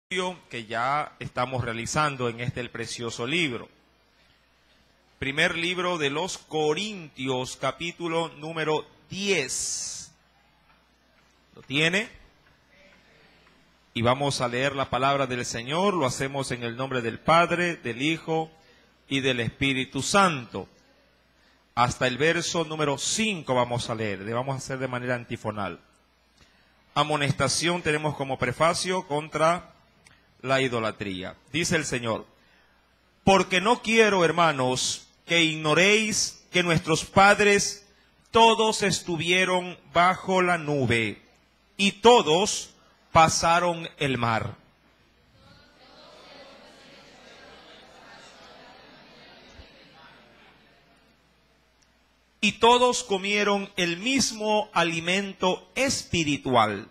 Que ya estamos realizando en el precioso libro. Primer libro de los Corintios, capítulo número 10. ¿Lo tiene? Y vamos a leer la palabra del Señor. Lo hacemos en el nombre del Padre, del Hijo y del Espíritu Santo. Hasta el verso número 5 vamos a leer. Le vamos a hacer de manera antifonal. Amonestación tenemos como prefacio contra la idolatría. Dice el Señor: porque no quiero, hermanos, que ignoréis que nuestros padres todos estuvieron bajo la nube y todos pasaron el mar. Y todos comieron el mismo alimento espiritual.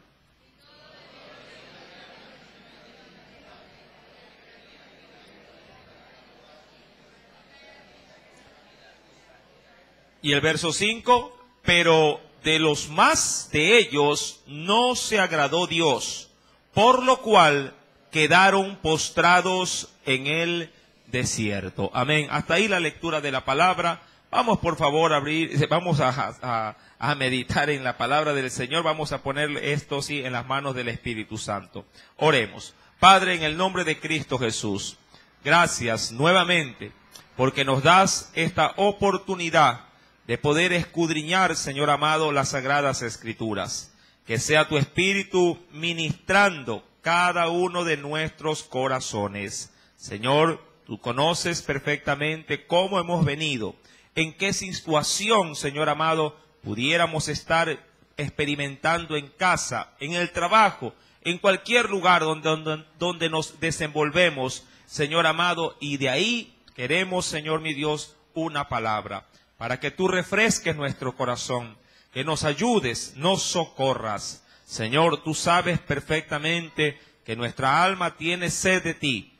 Y el verso 5, pero de los más de ellos no se agradó Dios, por lo cual quedaron postrados en el desierto. Amén. Hasta ahí la lectura de la palabra. Vamos por favor a abrir, vamos a meditar en la palabra del Señor. Vamos a poner esto sí en las manos del Espíritu Santo. Oremos. Padre, en el nombre de Cristo Jesús, gracias nuevamente porque nos das esta oportunidad de poder escudriñar, Señor amado, las Sagradas Escrituras. Que sea tu Espíritu ministrando cada uno de nuestros corazones. Señor, tú conoces perfectamente cómo hemos venido, en qué situación, Señor amado, pudiéramos estar experimentando en casa, en el trabajo, en cualquier lugar donde nos desenvolvemos, Señor amado, y de ahí queremos, Señor mi Dios, una palabra, para que tú refresques nuestro corazón, que nos ayudes, nos socorras. Señor, tú sabes perfectamente que nuestra alma tiene sed de ti.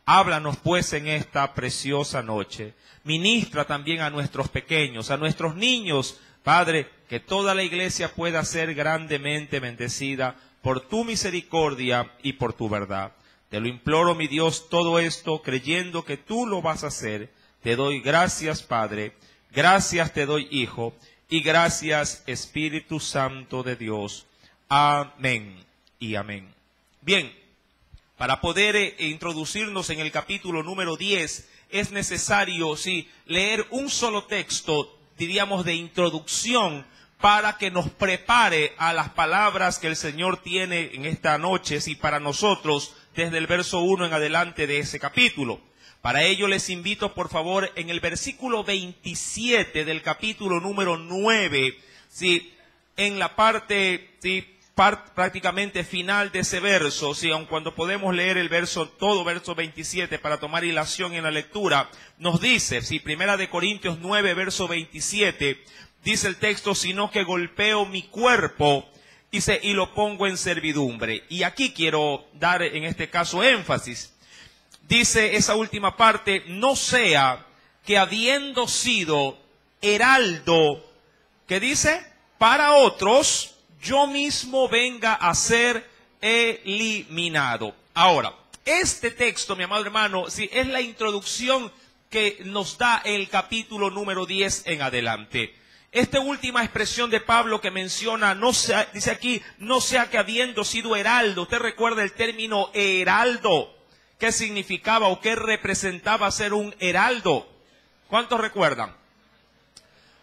Háblanos pues en esta preciosa noche. Ministra también a nuestros pequeños, a nuestros niños, Padre, que toda la iglesia pueda ser grandemente bendecida por tu misericordia y por tu verdad. Te lo imploro, mi Dios, todo esto creyendo que tú lo vas a hacer. Te doy gracias, Padre. Gracias te doy, Hijo, y gracias, Espíritu Santo de Dios. Amén y amén. Bien, para poder introducirnos en el capítulo número 10, es necesario, sí, leer un solo texto, diríamos, de introducción, para que nos prepare a las palabras que el Señor tiene en esta noche, sí, para nosotros, desde el verso 1 en adelante de ese capítulo. Para ello les invito, por favor, en el versículo 27 del capítulo número 9, ¿sí? En la parte, ¿sí? Prácticamente final de ese verso, ¿sí? Aun cuando podemos leer el verso, todo verso 27 para tomar hilación en la lectura, nos dice, ¿sí? Primera de Corintios 9, verso 27, dice el texto: sino que golpeo mi cuerpo, dice, y lo pongo en servidumbre. Y aquí quiero dar en este caso énfasis. Dice esa última parte: no sea que habiendo sido heraldo, ¿qué dice? Para otros, yo mismo venga a ser eliminado. Ahora, este texto, mi amado hermano, sí, es la introducción que nos da el capítulo número 10 en adelante. Esta última expresión de Pablo que menciona, no sea, dice aquí, no sea que habiendo sido heraldo. Usted recuerda el término heraldo. ¿Qué significaba o qué representaba ser un heraldo? ¿Cuántos recuerdan?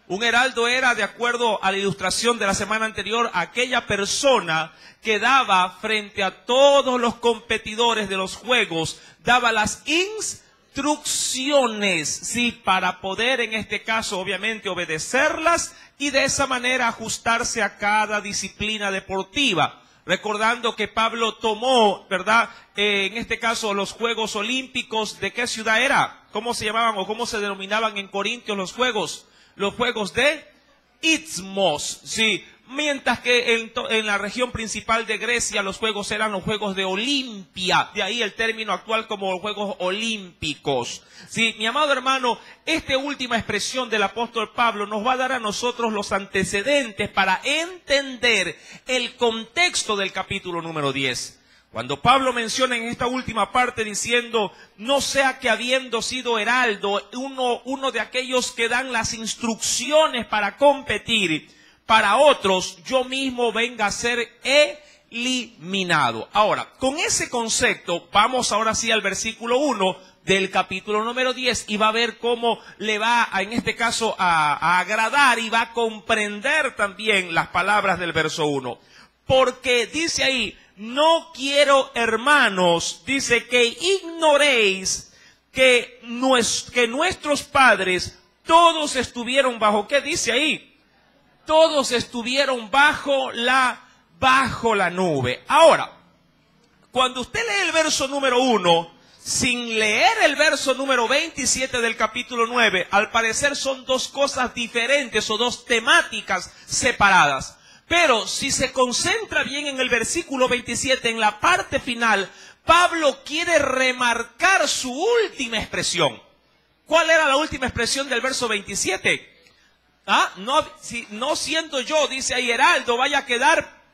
Un heraldo era, de acuerdo a la ilustración de la semana anterior, aquella persona que daba frente a todos los competidores de los juegos, daba las instrucciones, sí, para poder en este caso obviamente obedecerlas y de esa manera ajustarse a cada disciplina deportiva. Recordando que Pablo tomó, ¿verdad? En este caso los Juegos Olímpicos, ¿de qué ciudad era? ¿Cómo se llamaban o cómo se denominaban en Corintios los Juegos? Los Juegos de Istmos, sí. Mientras que en la región principal de Grecia los Juegos eran los Juegos de Olimpia. De ahí el término actual como los Juegos Olímpicos. Sí, mi amado hermano, esta última expresión del apóstol Pablo nos va a dar a nosotros los antecedentes para entender el contexto del capítulo número 10. Cuando Pablo menciona en esta última parte diciendo, no sea que habiendo sido heraldo, uno de aquellos que dan las instrucciones para competir para otros, yo mismo venga a ser eliminado. Ahora, con ese concepto, vamos ahora sí al versículo 1 del capítulo número 10 y va a ver cómo le va, en este caso, a agradar y va a comprender también las palabras del verso 1. Porque dice ahí, no quiero, hermanos, dice que ignoréis que nuestros padres todos estuvieron bajo, ¿qué dice ahí? Todos estuvieron bajo la nube. Ahora, cuando usted lee el verso número 1, sin leer el verso número 27 del capítulo 9, al parecer son dos cosas diferentes o dos temáticas separadas. Pero si se concentra bien en el versículo 27, en la parte final, Pablo quiere remarcar su última expresión. ¿Cuál era la última expresión del verso 27? No siendo yo, dice ahí, heraldo, vaya a quedar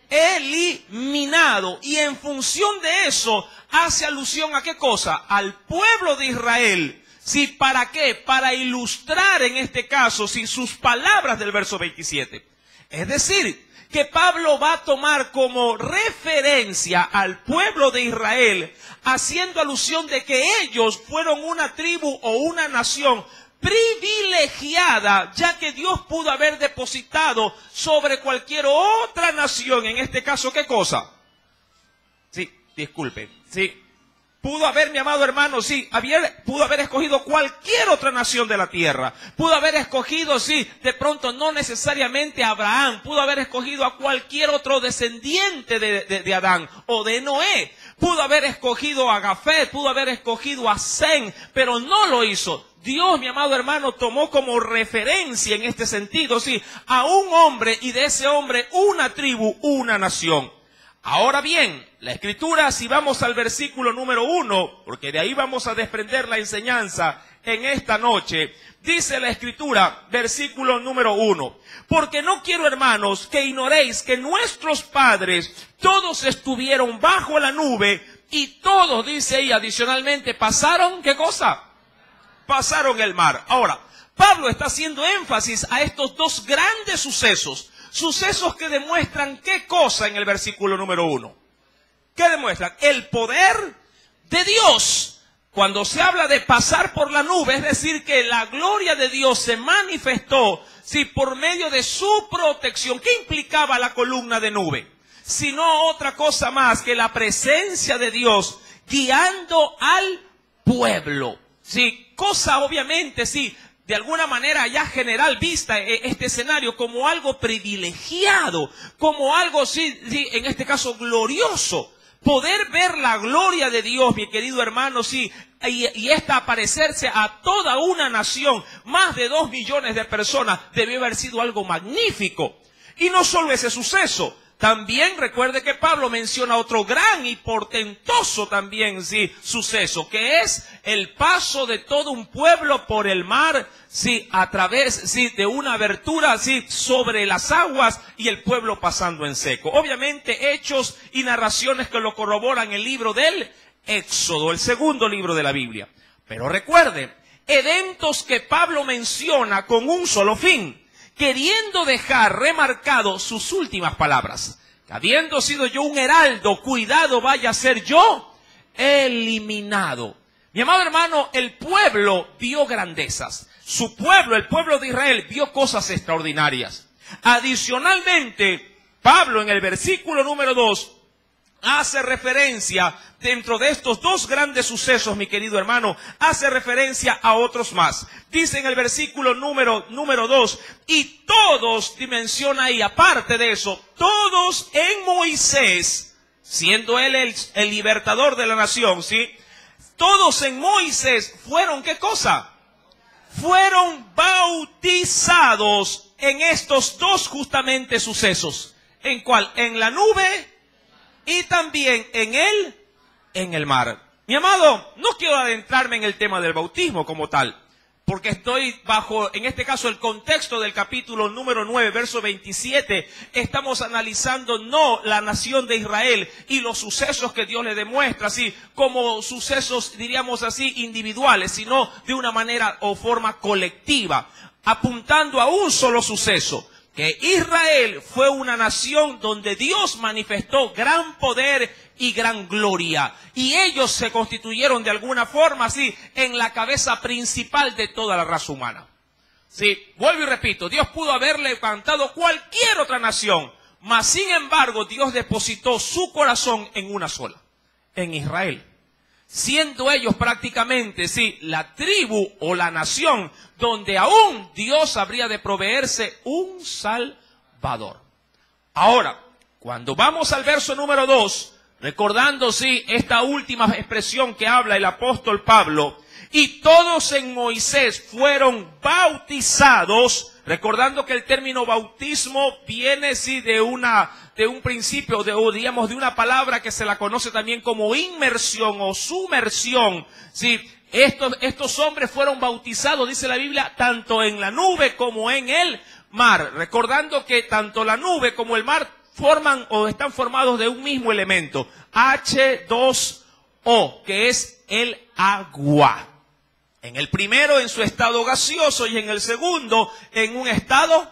eliminado. Y en función de eso, hace alusión a qué cosa? Al pueblo de Israel. ¿Sí? ¿Para qué? Para ilustrar en este caso, ¿sí?, sus palabras del verso 27. Es decir, que Pablo va a tomar como referencia al pueblo de Israel, haciendo alusión de que ellos fueron una tribu o una nación privilegiada, ya que Dios pudo haber depositado sobre cualquier otra nación, en este caso, ¿qué cosa? Sí, disculpe, sí. Pudo haber, mi amado hermano, sí, pudo haber escogido cualquier otra nación de la tierra. Pudo haber escogido, sí, de pronto no necesariamente a Abraham. Pudo haber escogido a cualquier otro descendiente de Adán o de Noé. Pudo haber escogido a Jafet, pudo haber escogido a Sem, pero no lo hizo. Dios, mi amado hermano, tomó como referencia en este sentido, sí, a un hombre y de ese hombre una tribu, una nación. Ahora bien, la Escritura, si vamos al versículo número 1, porque de ahí vamos a desprender la enseñanza en esta noche, dice la Escritura, versículo número 1, porque no quiero, hermanos, que ignoréis que nuestros padres todos estuvieron bajo la nube y todos, dice ahí adicionalmente, pasaron, ¿qué cosa? Pasaron el mar. Ahora, Pablo está haciendo énfasis a estos dos grandes sucesos. Sucesos que demuestran ¿qué cosa en el versículo número 1? ¿Qué demuestran? El poder de Dios. Cuando se habla de pasar por la nube, es decir, que la gloria de Dios se manifestó, sí, por medio de su protección. ¿Qué implicaba la columna de nube? Sino otra cosa más que la presencia de Dios guiando al pueblo. Sí, cosa obviamente, sí, de alguna manera ya general vista este escenario como algo privilegiado, como algo, sí, en este caso glorioso. Poder ver la gloria de Dios, mi querido hermano, sí, y esta aparecerse a toda una nación, más de 2 millones de personas, debió haber sido algo magnífico. Y no solo ese suceso, también recuerde que Pablo menciona otro gran y portentoso también, sí, suceso, que es el paso de todo un pueblo por el mar, sí, a través, sí, de una abertura, sí, sobre las aguas y el pueblo pasando en seco. Obviamente hechos y narraciones que lo corroboran el libro del Éxodo, el segundo libro de la Biblia. Pero recuerde, eventos que Pablo menciona con un solo fin, queriendo dejar remarcado sus últimas palabras. Habiendo sido yo un heraldo, cuidado vaya a ser yo eliminado. Mi amado hermano, el pueblo vio grandezas. Su pueblo, el pueblo de Israel, vio cosas extraordinarias. Adicionalmente, Pablo en el versículo número 2 hace referencia, dentro de estos dos grandes sucesos, mi querido hermano, hace referencia a otros más. Dice en el versículo número 2, y todos, menciona ahí, aparte de eso, todos en Moisés, siendo él el libertador de la nación, ¿sí? Todos en Moisés fueron, ¿qué cosa? Fueron bautizados en estos dos justamente sucesos. ¿En cuál? En la nube y también en el mar. Mi amado, no quiero adentrarme en el tema del bautismo como tal, porque estoy bajo, en este caso, el contexto del capítulo número 9, verso 27, estamos analizando no la nación de Israel y los sucesos que Dios le demuestra, así como sucesos, diríamos así, individuales, sino de una manera o forma colectiva, apuntando a un solo suceso, que Israel fue una nación donde Dios manifestó gran poder y gran gloria, y ellos se constituyeron de alguna forma así en la cabeza principal de toda la raza humana. Sí, vuelvo y repito, Dios pudo haber levantado cualquier otra nación, mas sin embargo Dios depositó su corazón en una sola, en Israel, siendo ellos prácticamente, sí, la tribu o la nación donde aún Dios habría de proveerse un Salvador. Ahora, cuando vamos al verso número 2, recordando, sí, esta última expresión que habla el apóstol Pablo, y todos en Moisés fueron bautizados, recordando que el término bautismo viene, sí, de un principio, o digamos, de una palabra que se la conoce también como inmersión o sumersión, sí. Estos hombres fueron bautizados, dice la Biblia, tanto en la nube como en el mar, recordando que tanto la nube como el mar forman o están formados de un mismo elemento, H2O, que es el agua. En el primero en su estado gaseoso y en el segundo en un estado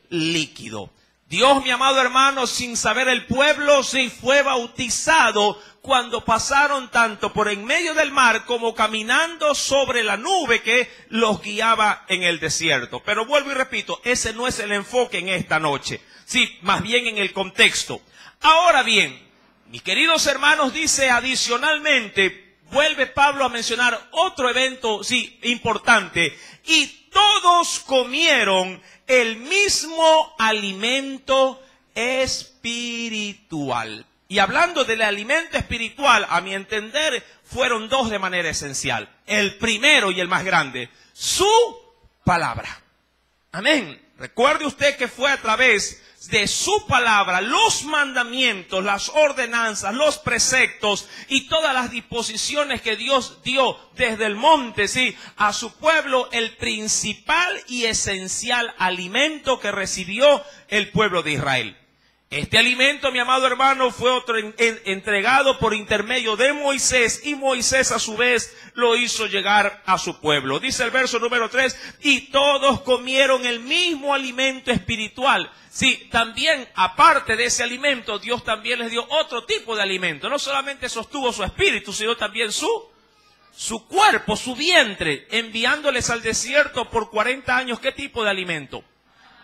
líquido. Dios, mi amado hermano, sin saber el pueblo, sí fue bautizado cuando pasaron tanto por en medio del mar como caminando sobre la nube que los guiaba en el desierto. Pero vuelvo y repito, ese no es el enfoque en esta noche. Sí, más bien en el contexto. Ahora bien, mis queridos hermanos, dice adicionalmente, vuelve Pablo a mencionar otro evento, sí, importante. Y todos comieron el mismo alimento espiritual. Y hablando del alimento espiritual, a mi entender, fueron dos de manera esencial. El primero y el más grande, su palabra. Amén. Recuerde usted que fue a través de su palabra, los mandamientos, las ordenanzas, los preceptos y todas las disposiciones que Dios dio desde el monte, sí, a su pueblo, el principal y esencial alimento que recibió el pueblo de Israel. Este alimento, mi amado hermano, fue entregado por intermedio de Moisés, y Moisés a su vez lo hizo llegar a su pueblo. Dice el verso número 3, y todos comieron el mismo alimento espiritual. Sí, también aparte de ese alimento, Dios también les dio otro tipo de alimento. No solamente sostuvo su espíritu, sino también su cuerpo, su vientre, enviándoles al desierto por 40 años. ¿Qué tipo de alimento?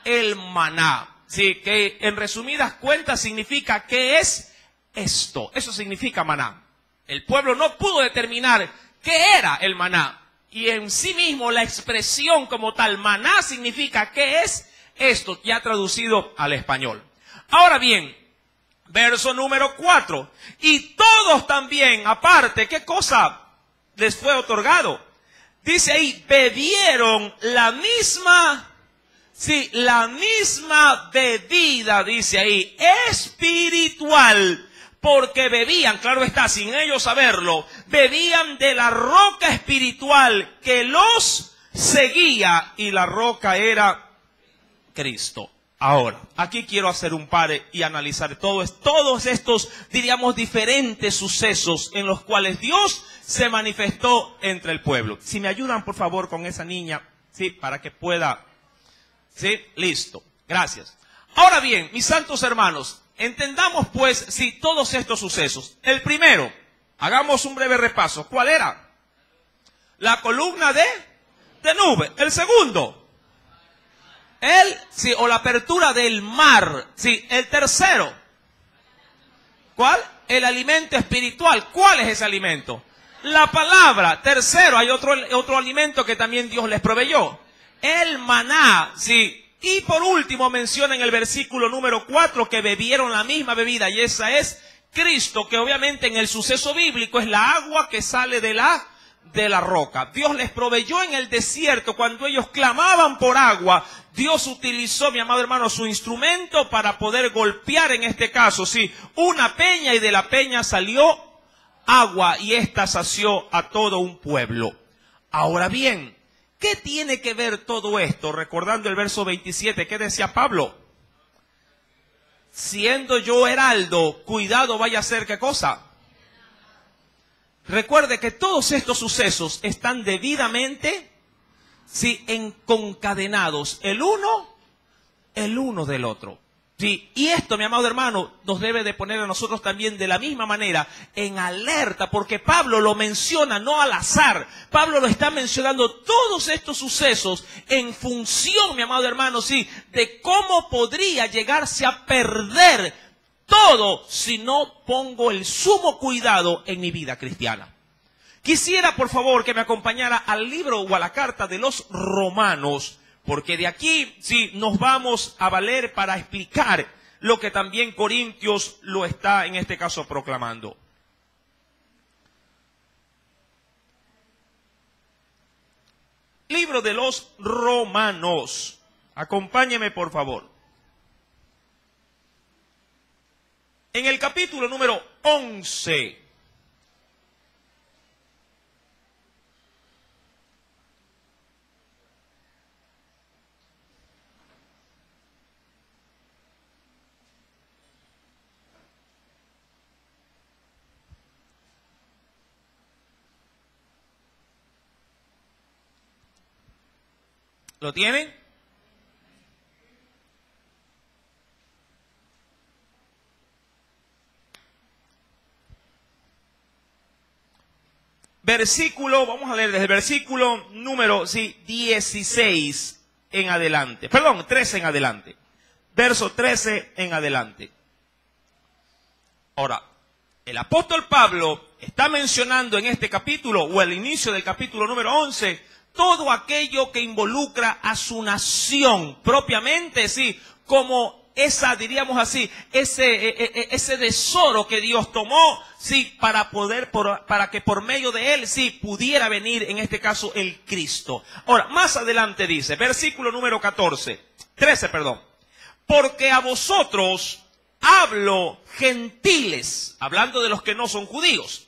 El maná. Sí, que en resumidas cuentas significa, ¿qué es esto? Eso significa maná. El pueblo no pudo determinar qué era el maná. Y en sí mismo la expresión como tal, maná, significa, ¿qué es esto? Ya traducido al español. Ahora bien, verso número 4. Y todos también, aparte, ¿qué cosa les fue otorgado? Dice ahí, bebieron la misma... Sí, la misma bebida, dice ahí, espiritual, porque bebían, claro está, sin ellos saberlo, bebían de la roca espiritual que los seguía, y la roca era Cristo. Ahora, aquí quiero hacer un pare y analizar todos estos, diríamos, diferentes sucesos en los cuales Dios se manifestó entre el pueblo. Si me ayudan, por favor, con esa niña, sí, para que pueda... Sí, listo. Gracias. Ahora bien, mis santos hermanos, entendamos pues, sí, todos estos sucesos. El primero, hagamos un breve repaso. ¿Cuál era? La columna de nube. El segundo, sí, o la apertura del mar. Sí, el tercero. ¿Cuál? El alimento espiritual. ¿Cuál es ese alimento? La palabra. Tercero, hay otro alimento que también Dios les proveyó. El maná, sí. Y por último menciona en el versículo número 4 que bebieron la misma bebida, y esa es Cristo, que obviamente en el suceso bíblico es la agua que sale de la roca. Dios les proveyó en el desierto cuando ellos clamaban por agua. Dios utilizó, mi amado hermano, su instrumento para poder golpear, en este caso, sí, una peña, y de la peña salió agua, y ésta sació a todo un pueblo. Ahora bien, ¿qué tiene que ver todo esto? Recordando el verso 27, ¿qué decía Pablo? Siendo yo heraldo, cuidado vaya a ser, ¿qué cosa? Recuerde que todos estos sucesos están debidamente, sí, concadenados, el uno del otro. Sí, y esto, mi amado hermano, nos debe de poner a nosotros también de la misma manera en alerta, porque Pablo lo menciona no al azar. Pablo lo está mencionando todos estos sucesos en función, mi amado hermano, sí, de cómo podría llegarse a perder todo si no pongo el sumo cuidado en mi vida cristiana. Quisiera, por favor, que me acompañara al libro o a la carta de los Romanos, porque de aquí sí nos vamos a valer para explicar lo que también Corintios lo está en este caso proclamando. Libro de los Romanos. Acompáñeme, por favor. En el capítulo número 11. ¿Lo tienen? Versículo, vamos a leer desde el versículo número 16 en adelante. Perdón, 13 en adelante. Verso 13 en adelante. Ahora, el apóstol Pablo está mencionando en este capítulo, o al inicio del capítulo número 11, todo aquello que involucra a su nación propiamente, sí, como esa, diríamos así, ese tesoro que Dios tomó, sí, para que por medio de él, sí, pudiera venir, en este caso, el Cristo. Ahora, más adelante dice, versículo número 13, porque a vosotros hablo gentiles, hablando de los que no son judíos,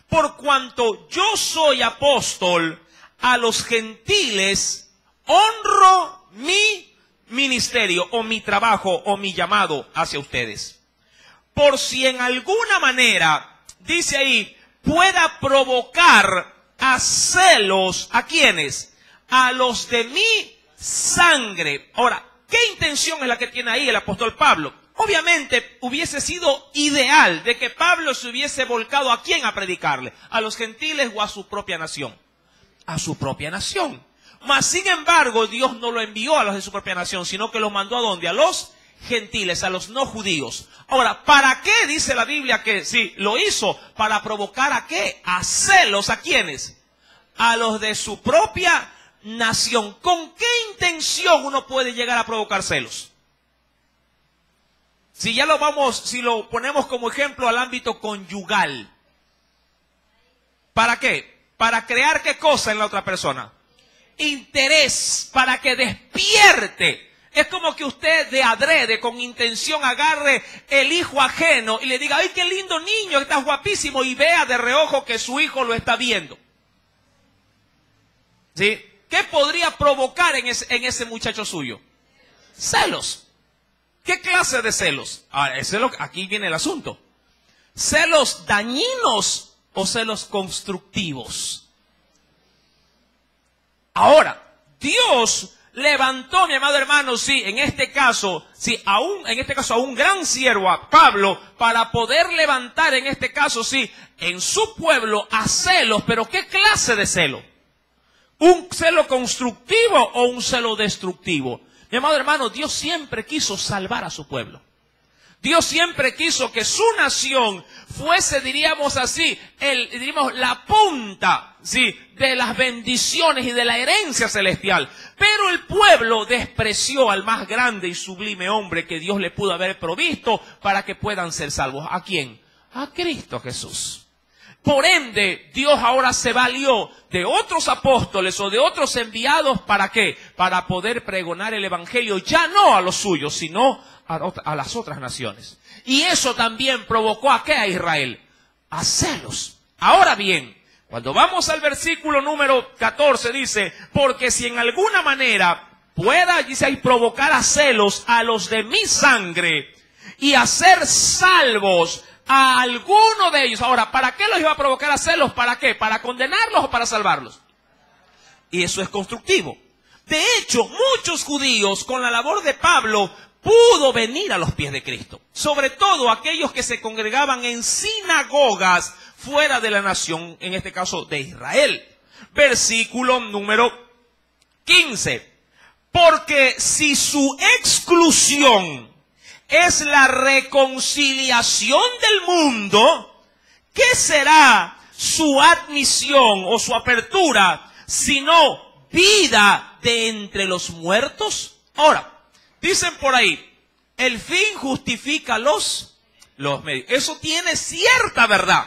por cuanto yo soy apóstol, a los gentiles honro mi ministerio o mi trabajo o mi llamado hacia ustedes. Por si en alguna manera, dice ahí, pueda provocar a celos, ¿a quiénes? A los de mi sangre. Ahora, ¿qué intención es la que tiene ahí el apóstol Pablo? Obviamente hubiese sido ideal de que Pablo se hubiese volcado ¿a quién a predicarle? ¿A los gentiles o a su propia nación? A su propia nación. Mas sin embargo, Dios no lo envió a los de su propia nación, sino que los mandó ¿a dónde? A los gentiles, a los no judíos. Ahora, ¿para qué dice la Biblia que sí lo hizo? Para provocar ¿a qué? A celos, ¿a quiénes? A los de su propia nación. ¿Con qué intención uno puede llegar a provocar celos? Si lo ponemos como ejemplo al ámbito conyugal. ¿Para qué? ¿Para crear qué cosa en la otra persona? Interés, para que despierte. Es como que usted de adrede, con intención, agarre el hijo ajeno y le diga, ¡ay, qué lindo niño, estás guapísimo! Y vea de reojo que su hijo lo está viendo. ¿Sí? ¿Qué podría provocar en ese muchacho suyo? Celos. ¿Qué clase de celos? Ahora, aquí viene el asunto. ¿Celos dañinos o celos constructivos? Ahora, Dios levantó, mi amado hermano, sí, en este caso a un gran siervo, a Pablo, para poder levantar en este caso, sí, en su pueblo a celos. Pero ¿qué clase de celo? ¿Un celo constructivo o un celo destructivo? Mi amado hermano, Dios siempre quiso salvar a su pueblo. Dios siempre quiso que su nación fuese, diríamos así, la punta, ¿sí?, de las bendiciones y de la herencia celestial. Pero el pueblo despreció al más grande y sublime hombre que Dios le pudo haber provisto para que puedan ser salvos. ¿A quién? A Cristo Jesús. Por ende, Dios ahora se valió de otros apóstoles o de otros enviados. ¿Para qué? Para poder pregonar el evangelio ya no a los suyos, sino a las otras naciones. Y eso también provocó ¿a qué? A Israel. A celos. Ahora bien, Cuando vamos al versículo número 14 dice, porque si en alguna manera pueda, dice ahí, provocar a celos a los de mi sangre y hacer salvos a alguno de ellos. Ahora, ¿para qué los iba a provocar a celos? ¿Para qué? ¿Para condenarlos o para salvarlos? Y eso es constructivo. De hecho, muchos judíos con la labor de Pablo pudo venir a los pies de Cristo. Sobre todo aquellos que se congregaban en sinagogas fuera de la nación, en este caso de Israel. Versículo número 15. Porque si su exclusión es la reconciliación del mundo, ¿qué será su admisión o su apertura sino vida de entre los muertos? Ahora, dicen por ahí, el fin justifica los medios. Eso tiene cierta verdad.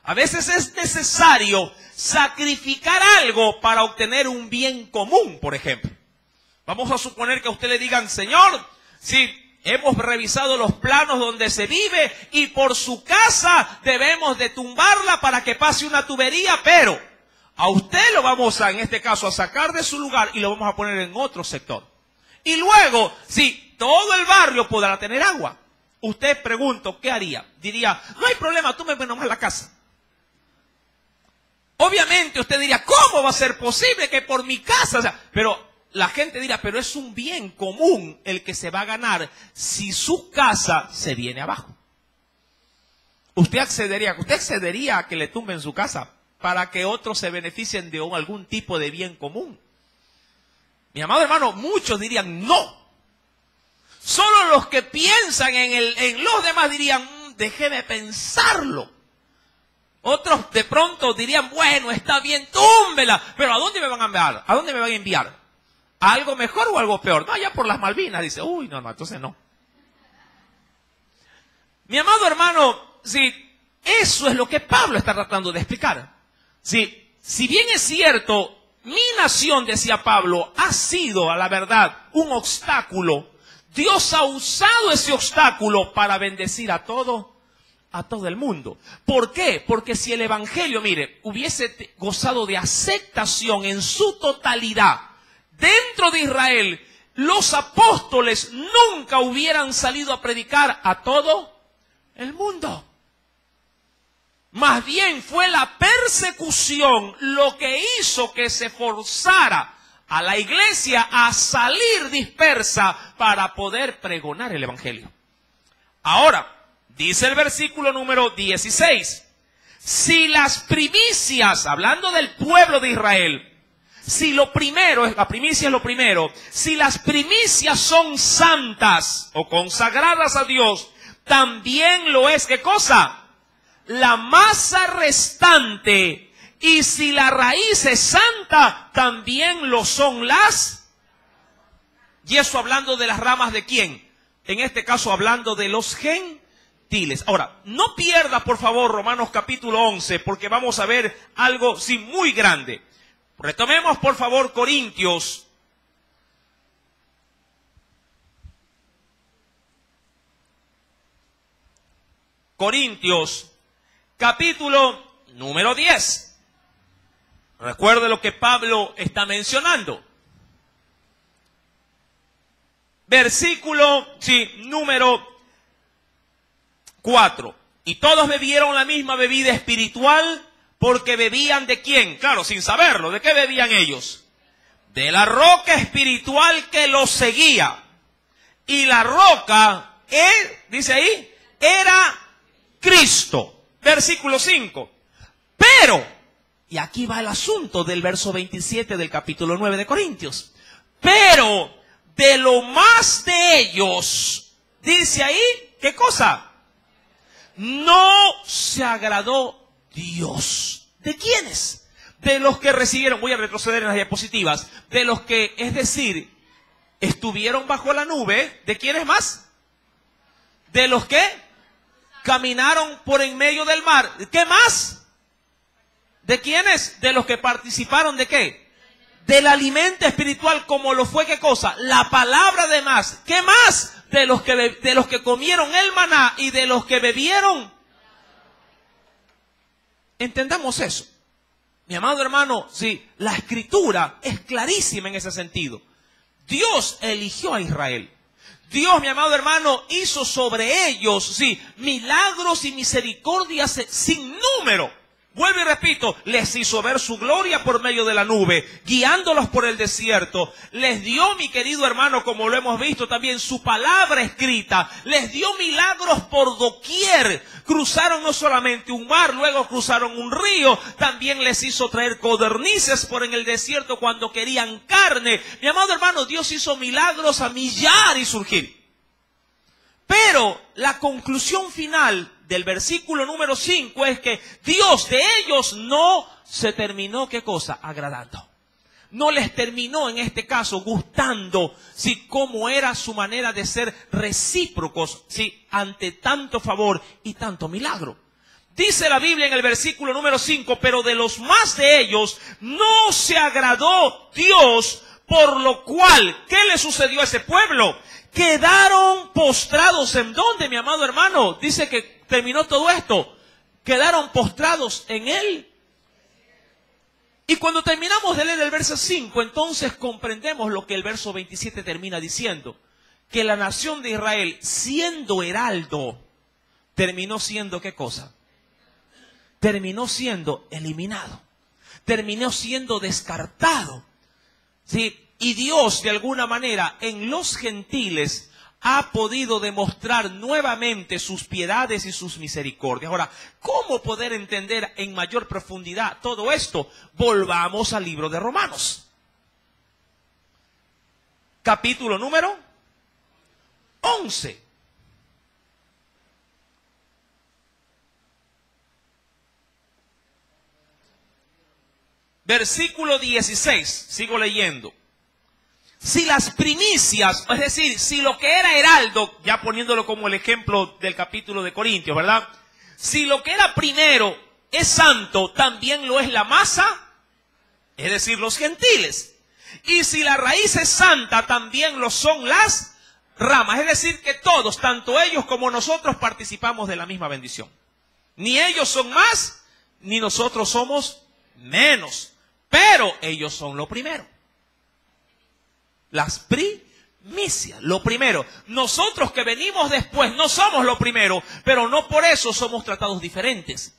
A veces es necesario sacrificar algo para obtener un bien común, por ejemplo. Vamos a suponer que a usted le digan, Señor, si hemos revisado los planos donde se vive y por su casa debemos de tumbarla para que pase una tubería, pero a usted lo vamos a, en este caso, a sacar de su lugar y lo vamos a poner en otro sector. Y luego, si todo el barrio podrá tener agua, usted pregunto, ¿qué haría? Diría, no hay problema, túmbeme nomás la casa. Obviamente usted diría, ¿cómo va a ser posible que por mi casa? O sea, pero la gente dirá, pero es un bien común el que se va a ganar si su casa se viene abajo. ¿Usted accedería a que le tumben su casa para que otros se beneficien de algún tipo de bien común? Mi amado hermano, muchos dirían no. Solo los que piensan en los demás dirían, déjeme pensarlo. Otros de pronto dirían, bueno, está bien, túmbela, pero ¿a dónde me van a enviar? ¿A dónde me van a enviar? ¿A algo mejor o algo peor? No, allá por las Malvinas. Dice, uy, no, entonces no. Mi amado hermano, si eso es lo que Pablo está tratando de explicar. Si bien es cierto, mi nación, decía Pablo, ha sido, a la verdad, un obstáculo. Dios ha usado ese obstáculo para bendecir a todo el mundo. ¿Por qué? Porque si el evangelio, mire, hubiese gozado de aceptación en su totalidad dentro de Israel, los apóstoles nunca hubieran salido a predicar a todo el mundo. Más bien fue la persecución lo que hizo que se forzara a la iglesia a salir dispersa para poder pregonar el evangelio. Ahora, dice el versículo número 16, si las primicias, hablando del pueblo de Israel, si lo primero, la primicia es lo primero, si las primicias son santas o consagradas a Dios, también lo es, ¿qué cosa? La masa restante. Y si la raíz es santa, también lo son las. Y eso hablando de las ramas de quién. En este caso hablando de los gentiles. Ahora, no pierda por favor Romanos capítulo 11, porque vamos a ver algo sí muy grande. Retomemos por favor Corintios. Corintios, capítulo número 10. Recuerde lo que Pablo está mencionando. Versículo, número 4. Y todos bebieron la misma bebida espiritual, porque bebían ¿de quién? Claro, sin saberlo. ¿De qué bebían ellos? De la roca espiritual que los seguía. Y la roca, dice ahí, era Cristo. Versículo 5. Pero, y aquí va el asunto del verso 27 del capítulo 9 de Corintios. Pero, de lo más de ellos, dice ahí, ¿qué cosa? No se agradó Dios. ¿De quiénes? De los que recibieron, voy a retroceder en las diapositivas, de los que, es decir, estuvieron bajo la nube. ¿De quiénes más? De los que caminaron por en medio del mar. ¿Qué más? ¿De quiénes? De los que participaron ¿de qué? Del alimento espiritual, como lo fue ¿qué cosa? La palabra de más. ¿Qué más? De los que comieron el maná y de los que bebieron. Entendamos eso. Mi amado hermano, sí, la escritura es clarísima en ese sentido. Dios eligió a Israel. Dios, mi amado hermano, hizo sobre ellos, sí, milagros y misericordias sin número. Vuelvo y repito, les hizo ver su gloria por medio de la nube, guiándolos por el desierto. Les dio, mi querido hermano, como lo hemos visto también, su palabra escrita. Les dio milagros por doquier. Cruzaron no solamente un mar, luego cruzaron un río. También les hizo traer codornices por en el desierto cuando querían carne. Mi amado hermano, Dios hizo milagros a millar y surgir. Pero la conclusión final del versículo número 5 es que Dios de ellos no se terminó, ¿qué cosa? Agradando. No les terminó en este caso gustando, sí, cómo era su manera de ser recíprocos, sí, ante tanto favor y tanto milagro. Dice la Biblia en el versículo número 5, pero de los más de ellos no se agradó Dios, por lo cual, ¿qué le sucedió a ese pueblo? Quedaron postrados. ¿En dónde, mi amado hermano? Dice que terminó todo esto. Quedaron postrados en él. Y cuando terminamos de leer el verso 5, entonces comprendemos lo que el verso 27 termina diciendo. Que la nación de Israel, siendo heraldo, terminó siendo ¿qué cosa? Terminó siendo eliminado. Terminó siendo descartado. ¿Sí? Y Dios, de alguna manera, en los gentiles ha podido demostrar nuevamente sus piedades y sus misericordias. Ahora, ¿cómo poder entender en mayor profundidad todo esto? Volvamos al libro de Romanos. Capítulo número 11. Versículo 16. Sigo leyendo. Si las primicias, es decir, si lo que era heraldo, ya poniéndolo como el ejemplo del capítulo de Corintios, ¿verdad? Si lo que era primero es santo, también lo es la masa, es decir, los gentiles. Y si la raíz es santa, también lo son las ramas. Es decir, que todos, tanto ellos como nosotros, participamos de la misma bendición. Ni ellos son más, ni nosotros somos menos. Pero ellos son lo primero. Las primicias, lo primero. Nosotros que venimos después no somos lo primero, pero no por eso somos tratados diferentes.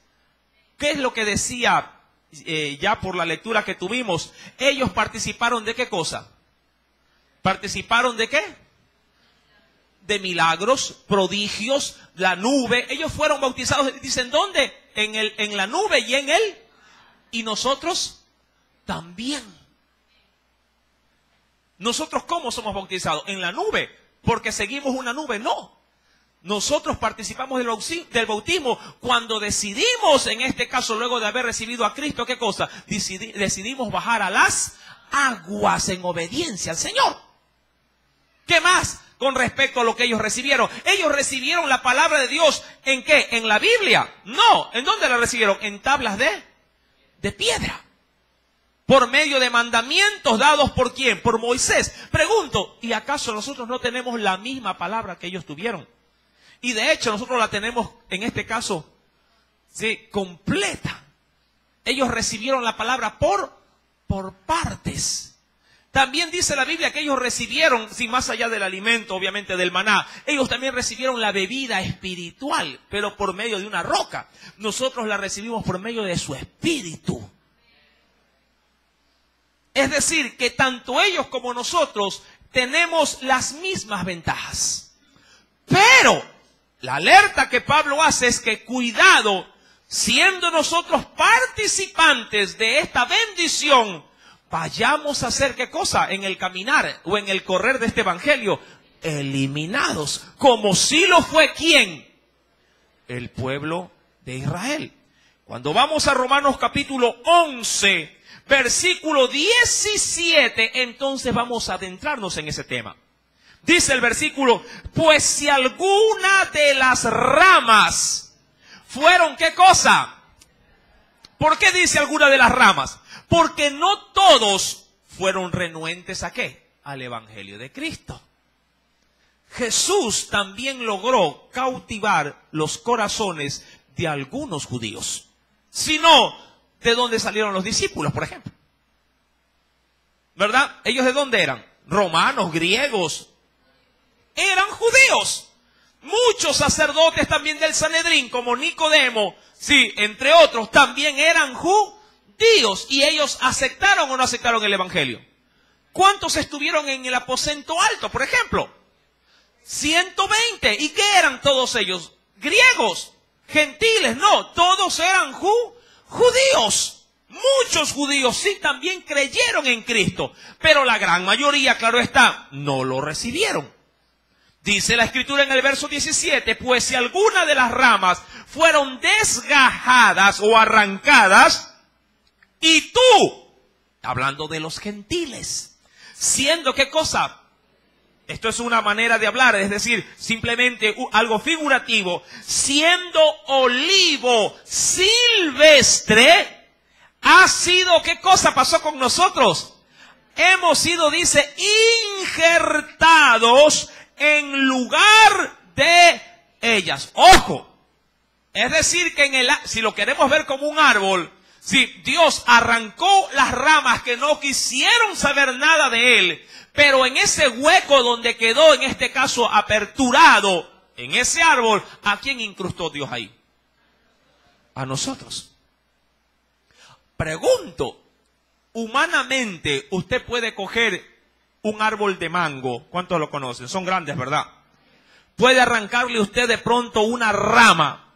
¿Qué es lo que decía ya por la lectura que tuvimos? Ellos participaron de ¿qué cosa? ¿Participaron de qué? De milagros, prodigios, la nube. Ellos fueron bautizados, dicen, ¿dónde? En la nube y en él. Y nosotros también. ¿Nosotros cómo somos bautizados? En la nube, porque seguimos una nube. No. Nosotros participamos del bautismo cuando decidimos, en este caso, luego de haber recibido a Cristo, ¿qué cosa? Decidimos bajar a las aguas en obediencia al Señor. ¿Qué más con respecto a lo que ellos recibieron? Ellos recibieron la palabra de Dios, ¿en qué? ¿En la Biblia? No. ¿En dónde la recibieron? En tablas de piedra. Por medio de mandamientos dados ¿por quién? Por Moisés. Pregunto, ¿y acaso nosotros no tenemos la misma palabra que ellos tuvieron? Y de hecho nosotros la tenemos, en este caso, sí, completa. Ellos recibieron la palabra por partes. También dice la Biblia que ellos recibieron, sin más allá del alimento, obviamente del maná, ellos también recibieron la bebida espiritual, pero por medio de una roca. Nosotros la recibimos por medio de su espíritu. Es decir, que tanto ellos como nosotros tenemos las mismas ventajas. Pero la alerta que Pablo hace es que cuidado, siendo nosotros participantes de esta bendición, vayamos a hacer ¿qué cosa? En el caminar o en el correr de este evangelio, eliminados, como si lo fue ¿quién? El pueblo de Israel. Cuando vamos a Romanos capítulo 11, versículo 17, entonces vamos a adentrarnos en ese tema. Dice el versículo, pues si alguna de las ramas fueron, ¿qué cosa? ¿Por qué dice alguna de las ramas? Porque no todos fueron renuentes ¿a qué? Al evangelio de Cristo. Jesús también logró cautivar los corazones de algunos judíos. Sino de dónde salieron los discípulos, por ejemplo. ¿Verdad? ¿Ellos de dónde eran? Romanos, griegos. Eran judíos. Muchos sacerdotes también del Sanedrín, como Nicodemo, sí, entre otros, también eran judíos. Y ellos aceptaron o no aceptaron el evangelio. ¿Cuántos estuvieron en el aposento alto, por ejemplo? 120. ¿Y qué eran todos ellos? Griegos, gentiles, no, todos eran judíos. Muchos judíos sí también creyeron en Cristo, pero la gran mayoría, claro está, no lo recibieron. Dice la Escritura en el verso 17, pues si alguna de las ramas fueron desgajadas o arrancadas, y tú, hablando de los gentiles, siendo ¿qué cosa? Esto es una manera de hablar, es decir, simplemente algo figurativo. Siendo olivo silvestre, ha sido, ¿qué cosa pasó con nosotros? Hemos sido, dice, injertados en lugar de ellas. ¡Ojo! Es decir, que si lo queremos ver como un árbol, si Dios arrancó las ramas que no quisieron saber nada de él, pero en ese hueco donde quedó, en este caso, aperturado, en ese árbol, ¿a quién incrustó Dios ahí? A nosotros. Pregunto, humanamente, usted puede coger un árbol de mango. ¿Cuántos lo conocen? Son grandes, ¿verdad? Puede arrancarle usted de pronto una rama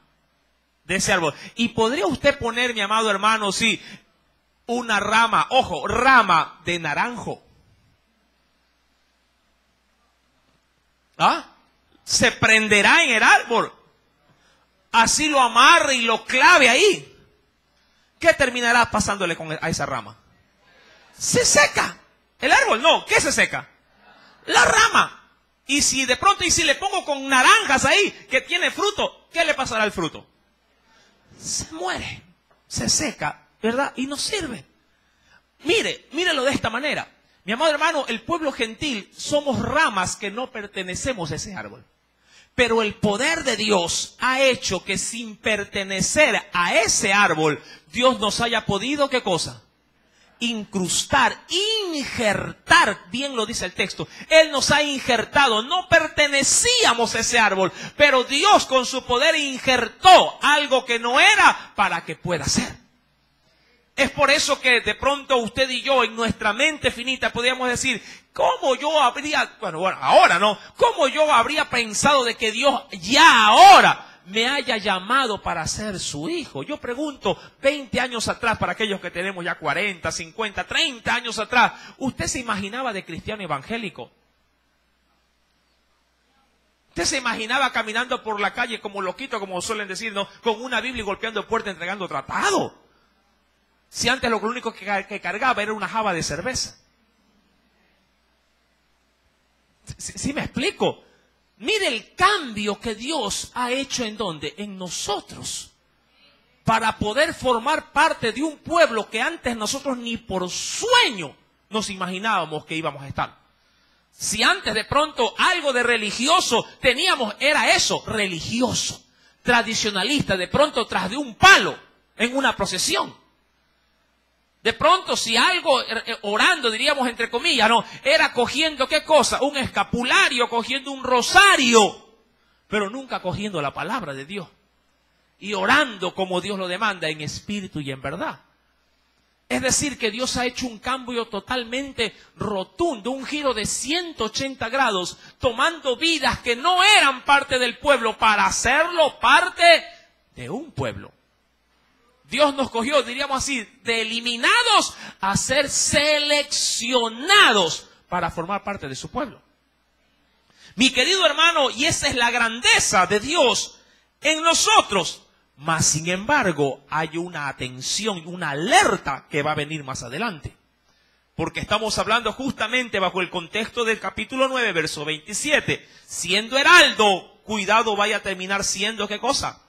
de ese árbol. Y podría usted poner, mi amado hermano, sí, una rama, ojo, rama de naranjo. ¿Ah? Se prenderá en el árbol. Así lo amarre y lo clave ahí. ¿Qué terminará pasándole a esa rama? Se seca. El árbol no. ¿Qué se seca? La rama. Y si de pronto, y si le pongo con naranjas ahí, que tiene fruto, ¿qué le pasará al fruto? Se muere. Se seca, ¿verdad? Y no sirve. Mírelo de esta manera. Mi amado hermano, el pueblo gentil somos ramas que no pertenecemos a ese árbol. Pero el poder de Dios ha hecho que sin pertenecer a ese árbol, Dios nos haya podido, ¿qué cosa? Incrustar, injertar, bien lo dice el texto. Él nos ha injertado, no pertenecíamos a ese árbol, pero Dios con su poder injertó algo que no era para que pueda ser. Es por eso que de pronto usted y yo en nuestra mente finita podríamos decir, ¿cómo yo habría, bueno, ahora no, cómo yo habría pensado de que Dios ya ahora me haya llamado para ser su hijo? Yo pregunto, 20 años atrás, para aquellos que tenemos ya 40, 50, 30 años atrás, ¿usted se imaginaba de cristiano evangélico? ¿Usted se imaginaba caminando por la calle como loquito, como suelen decir, ¿no? Con una Biblia y golpeando puertas, entregando tratado? Si antes lo único que cargaba era una java de cerveza. ¿Sí me explico? Mire el cambio que Dios ha hecho ¿en dónde? En nosotros. Para poder formar parte de un pueblo que antes nosotros ni por sueño nos imaginábamos que íbamos a estar. Si antes de pronto algo de religioso teníamos, era eso, religioso, tradicionalista, de pronto tras de un palo en una procesión. De pronto, si algo, orando, diríamos entre comillas, no, era cogiendo ¿qué cosa? Un escapulario, cogiendo un rosario, pero nunca cogiendo la palabra de Dios. Y orando como Dios lo demanda, en espíritu y en verdad. Es decir, que Dios ha hecho un cambio totalmente rotundo, un giro de 180 grados, tomando vidas que no eran parte del pueblo para hacerlo parte de un pueblo. Dios nos cogió, diríamos así, de eliminados a ser seleccionados para formar parte de su pueblo. Mi querido hermano, y esa es la grandeza de Dios en nosotros. Mas, sin embargo, hay una atención, una alerta que va a venir más adelante. Porque estamos hablando justamente bajo el contexto del capítulo 9, verso 27. Siendo heraldo, cuidado vaya a terminar siendo ¿qué cosa?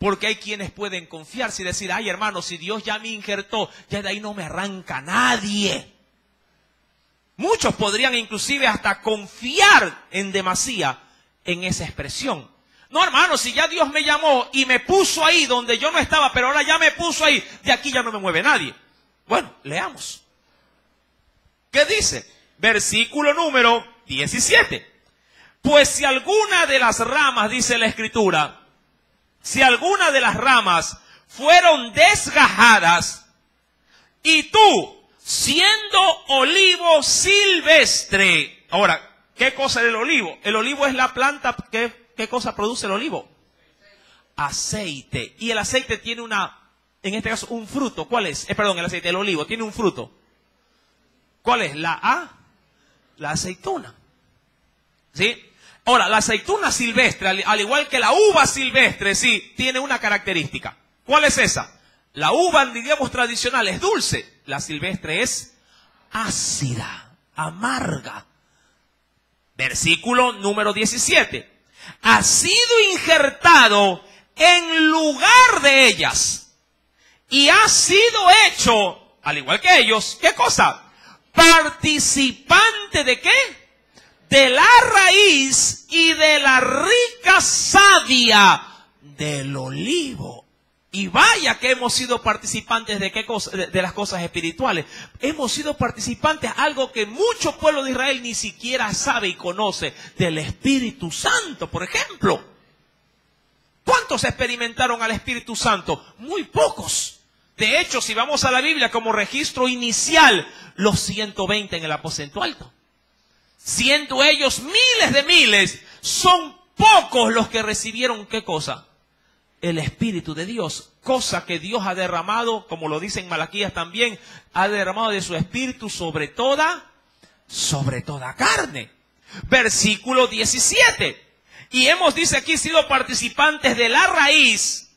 Porque hay quienes pueden confiarse y decir, ay hermano, si Dios ya me injertó, ya de ahí no me arranca nadie. Muchos podrían inclusive hasta confiar en demasía en esa expresión. No, hermano, si ya Dios me llamó y me puso ahí donde yo no estaba, pero ahora ya me puso ahí, de aquí ya no me mueve nadie. Bueno, leamos. ¿Qué dice? Versículo número 17. Pues si alguna de las ramas, dice la Escritura, si alguna de las ramas fueron desgajadas, y tú, siendo olivo silvestre. Ahora, ¿qué cosa es el olivo? El olivo es la planta. ¿Qué cosa produce el olivo? Aceite. Y el aceite tiene en este caso, un fruto. ¿Cuál es? El aceite, el olivo, tiene un fruto. ¿Cuál es? La aceituna. ¿Sí? Ahora, la aceituna silvestre, al igual que la uva silvestre, sí, tiene una característica. ¿Cuál es esa? La uva, digamos, tradicional es dulce. La silvestre es ácida, amarga. Versículo número 17. Ha sido injertado en lugar de ellas. Y ha sido hecho, al igual que ellos, ¿qué cosa? Participante ¿de qué? De la raíz y de la rica savia del olivo. Y vaya que hemos sido participantes de qué cosa, de las cosas espirituales. Hemos sido participantes, algo que mucho pueblo de Israel ni siquiera sabe y conoce, del Espíritu Santo, por ejemplo. ¿Cuántos experimentaron al Espíritu Santo? Muy pocos. De hecho, si vamos a la Biblia como registro inicial, los 120 en el aposento alto. Siendo ellos miles de miles, son pocos los que recibieron ¿qué cosa? El Espíritu de Dios, cosa que Dios ha derramado, como lo dice en Malaquías también, ha derramado de su Espíritu sobre toda carne. Versículo 17. Y hemos, dice aquí, sido participantes de la raíz,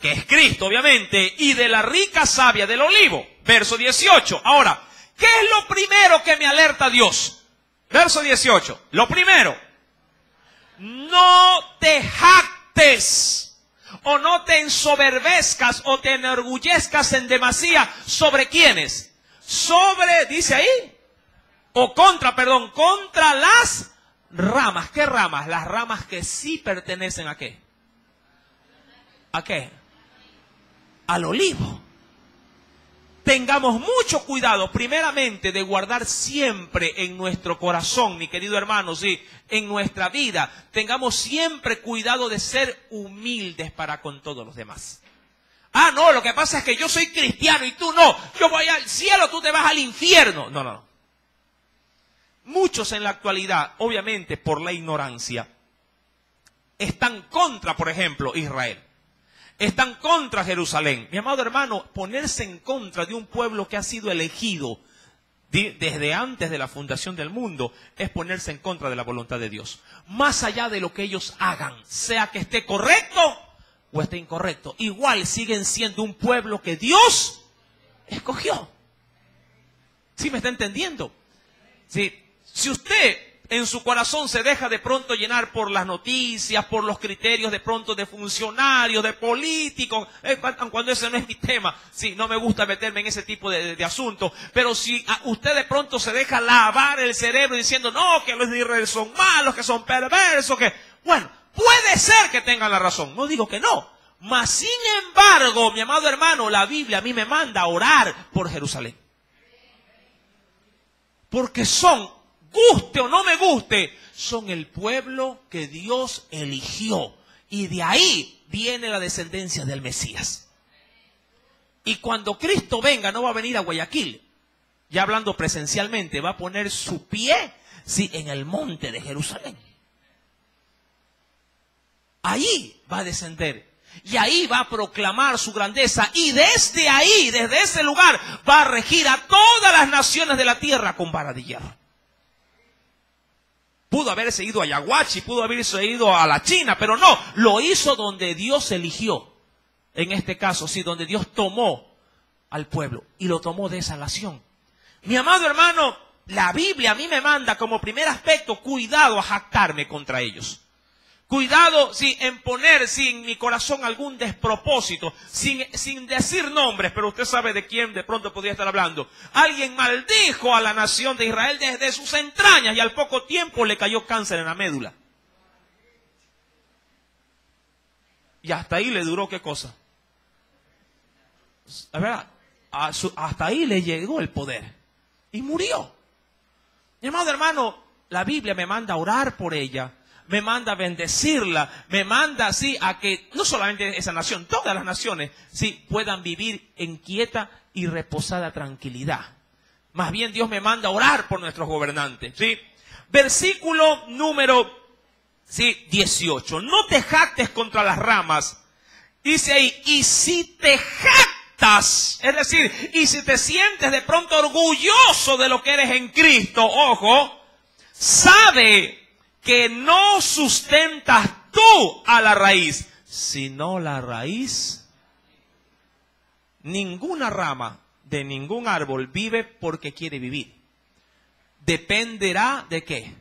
que es Cristo obviamente, y de la rica savia del olivo. Verso 18. Ahora, ¿qué es lo primero que me alerta Dios? Verso 18. Lo primero, no te jactes. O no te ensoberbezcas o te enorgullezcas en demasía. ¿Sobre quiénes? Sobre, dice ahí, contra las ramas. ¿Qué ramas? Las ramas que sí pertenecen ¿a qué? ¿A qué? Al olivo. Tengamos mucho cuidado, primeramente, de guardar siempre en nuestro corazón, mi querido hermano, sí, en nuestra vida. Tengamos siempre cuidado de ser humildes para con todos los demás. Ah, no, lo que pasa es que yo soy cristiano y tú no. Yo voy al cielo, tú te vas al infierno. No. Muchos en la actualidad, obviamente por la ignorancia, están contra, por ejemplo, Israel. Están contra Jerusalén. Mi amado hermano, ponerse en contra de un pueblo que ha sido elegido desde antes de la fundación del mundo es ponerse en contra de la voluntad de Dios. Más allá de lo que ellos hagan, sea que esté correcto o esté incorrecto, igual siguen siendo un pueblo que Dios escogió. ¿Sí me está entendiendo? Sí. Si usted en su corazón se deja de pronto llenar por las noticias, por los criterios de pronto de funcionarios, de políticos, cuando ese no es mi tema, sí, no me gusta meterme en ese tipo de asuntos, pero si usted de pronto se deja lavar el cerebro diciendo, no, que los de Israel son malos, que son perversos, que, bueno, puede ser que tengan la razón, no digo que no, mas sin embargo, mi amado hermano, la Biblia a mí me manda a orar por Jerusalén. Porque son, guste o no me guste, son el pueblo que Dios eligió. Y de ahí viene la descendencia del Mesías. Y cuando Cristo venga, no va a venir a Guayaquil. Ya hablando presencialmente, va a poner su pie, sí, en el monte de Jerusalén. Ahí va a descender. Y ahí va a proclamar su grandeza. Y desde ahí, desde ese lugar, va a regir a todas las naciones de la tierra con vara de hierro. Pudo haberse ido a Yaguachi, pudo haberse ido a la China, pero no, lo hizo donde Dios eligió. En este caso, sí, donde Dios tomó al pueblo y lo tomó de esa nación. Mi amado hermano, la Biblia a mí me manda como primer aspecto, cuidado a jactarme contra ellos. Cuidado, sí, en poner, sí, en mi corazón algún despropósito, sin decir nombres, pero usted sabe de quién de pronto podría estar hablando. Alguien maldijo a la nación de Israel desde sus entrañas y al poco tiempo le cayó cáncer en la médula. Y hasta ahí le duró, ¿qué cosa? La verdad, hasta ahí le llegó el poder. Y murió. Mi amado hermano, la Biblia me manda a orar por ella, me manda a bendecirla, me manda así a que no solamente esa nación, todas las naciones, sí, puedan vivir en quieta y reposada tranquilidad. Más bien Dios me manda a orar por nuestros gobernantes, ¿sí? Versículo número 18. No te jactes contra las ramas. Dice ahí, y si te jactas, es decir, y si te sientes de pronto orgulloso de lo que eres en Cristo, ojo, sabe que no sustentas tú a la raíz, sino la raíz. Ninguna rama de ningún árbol vive porque quiere vivir. Dependerá de ¿qué?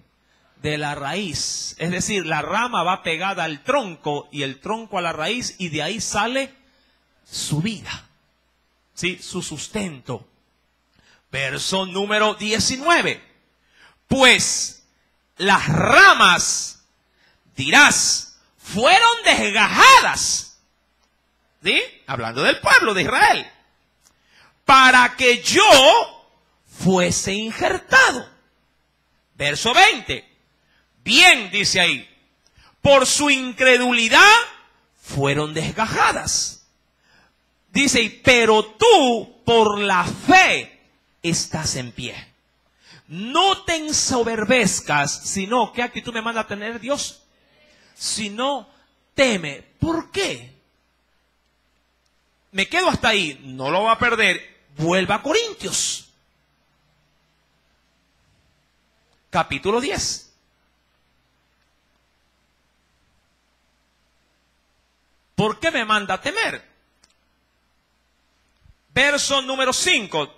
De la raíz. Es decir, la rama va pegada al tronco y el tronco a la raíz, y de ahí sale su vida, ¿sí? Su sustento. Verso número 19. Pues las ramas, dirás, fueron desgajadas, ¿sí? Hablando del pueblo de Israel, para que yo fuese injertado. Verso 20. Bien, dice ahí, por su incredulidad fueron desgajadas. Dice, pero tú por la fe estás en pie. No te ensoberbezcas, sino, ¿qué actitud me manda a tener Dios? Sino teme. ¿Por qué? Me quedo hasta ahí, no lo va a perder. Vuelva a Corintios. Capítulo 10. ¿Por qué me manda a temer? Verso número 5.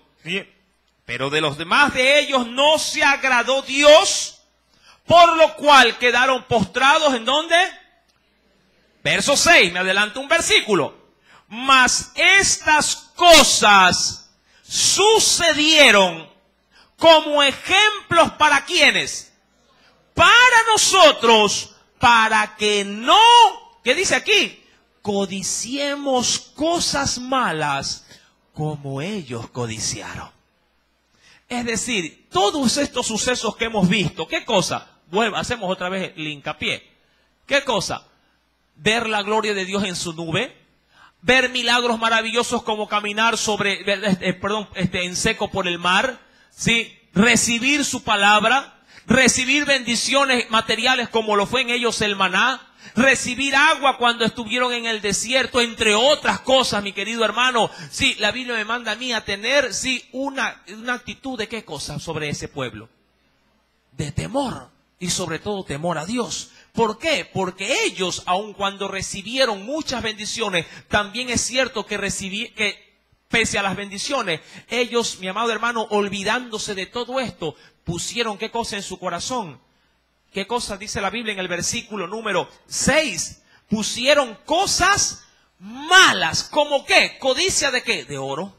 Pero de los demás de ellos no se agradó Dios, por lo cual quedaron postrados, ¿en dónde? Verso 6, me adelanto un versículo. Mas estas cosas sucedieron como ejemplos para ¿quiénes? Para nosotros, para que no, ¿qué dice aquí? Codiciemos cosas malas como ellos codiciaron. Es decir, todos estos sucesos que hemos visto, ¿qué cosa? Bueno, hacemos otra vez el hincapié. ¿Qué cosa? Ver la gloria de Dios en su nube, ver milagros maravillosos como caminar sobre, en seco por el mar, ¿sí? Recibir su palabra, recibir bendiciones materiales como lo fue en ellos el maná, recibir agua cuando estuvieron en el desierto, entre otras cosas, mi querido hermano. Sí, la Biblia me manda a mí a tener, sí, una actitud de ¿qué cosa? Sobre ese pueblo. De temor, y sobre todo temor a Dios. ¿Por qué? Porque ellos, aun cuando recibieron muchas bendiciones, también es cierto que pese a las bendiciones, ellos, mi amado hermano, olvidándose de todo esto, pusieron ¿qué cosa en su corazón? ¿Qué cosa dice la Biblia en el versículo número 6? Pusieron cosas malas. ¿Cómo qué? ¿Codicia de qué? De oro.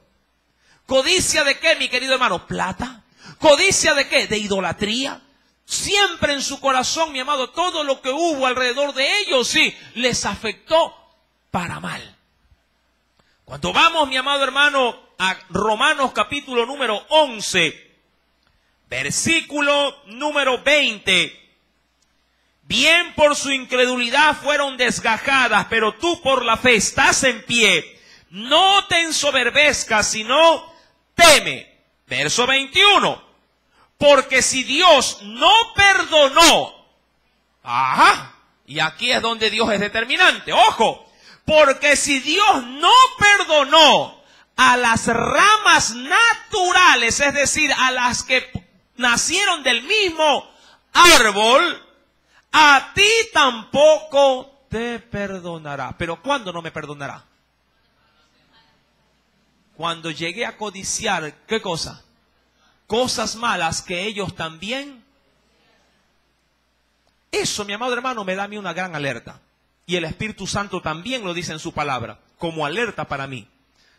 ¿Codicia de qué, mi querido hermano? Plata. ¿Codicia de qué? De idolatría. Siempre en su corazón, mi amado, todo lo que hubo alrededor de ellos, sí, les afectó para mal. Cuando vamos, mi amado hermano, a Romanos capítulo número 11, versículo número 20. Bien por su incredulidad fueron desgajadas, pero tú por la fe estás en pie. No te ensoberbezcas, sino teme. Verso 21. Porque si Dios no perdonó, y aquí es donde Dios es determinante, ojo, porque si Dios no perdonó a las ramas naturales, es decir, a las que nacieron del mismo árbol, a ti tampoco te perdonará. ¿Pero cuándo no me perdonará? Cuando llegué a codiciar, ¿qué cosa? Cosas malas que ellos también. Eso, mi amado hermano, me da a mí una gran alerta. Y el Espíritu Santo también lo dice en su palabra, como alerta para mí.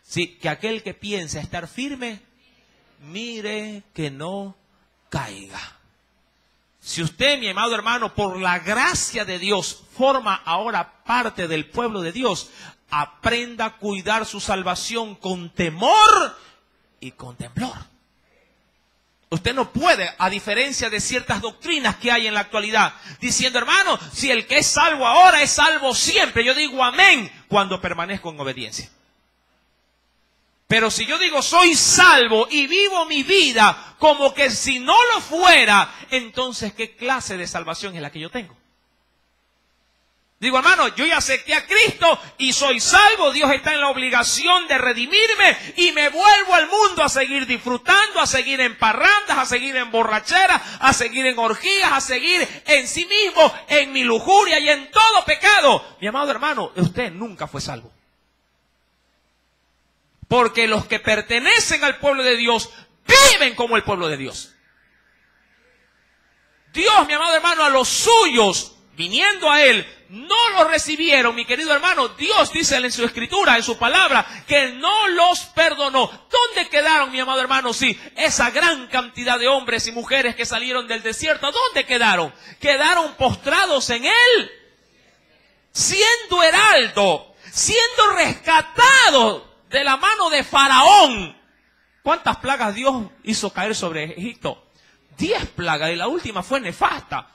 Sí, que aquel que piensa estar firme, mire que no caiga. Si usted, mi amado hermano, por la gracia de Dios, forma ahora parte del pueblo de Dios, aprenda a cuidar su salvación con temor y con temblor. Usted no puede, a diferencia de ciertas doctrinas que hay en la actualidad, diciendo, hermano, si el que es salvo ahora es salvo siempre. Yo digo amén cuando permanezco en obediencia. Pero si yo digo soy salvo y vivo mi vida como que si no lo fuera, entonces ¿qué clase de salvación es la que yo tengo? Digo, hermano, yo ya acepté a Cristo y soy salvo. Dios está en la obligación de redimirme y me vuelvo al mundo a seguir disfrutando, a seguir en parrandas, a seguir en borracheras, a seguir en orgías, a seguir en sí mismo, en mi lujuria y en todo pecado. Mi amado hermano, usted nunca fue salvo. Porque los que pertenecen al pueblo de Dios viven como el pueblo de Dios. Dios, mi amado hermano, a los suyos, viniendo a Él, no los recibieron, mi querido hermano. Dios dice en su escritura, en su palabra, que no los perdonó. ¿Dónde quedaron, mi amado hermano? Sí, esa gran cantidad de hombres y mujeres que salieron del desierto, ¿dónde quedaron? Quedaron postrados en Él, siendo heraldo, siendo rescatados de la mano de Faraón. ¿Cuántas plagas Dios hizo caer sobre Egipto? 10 plagas, y la última fue nefasta.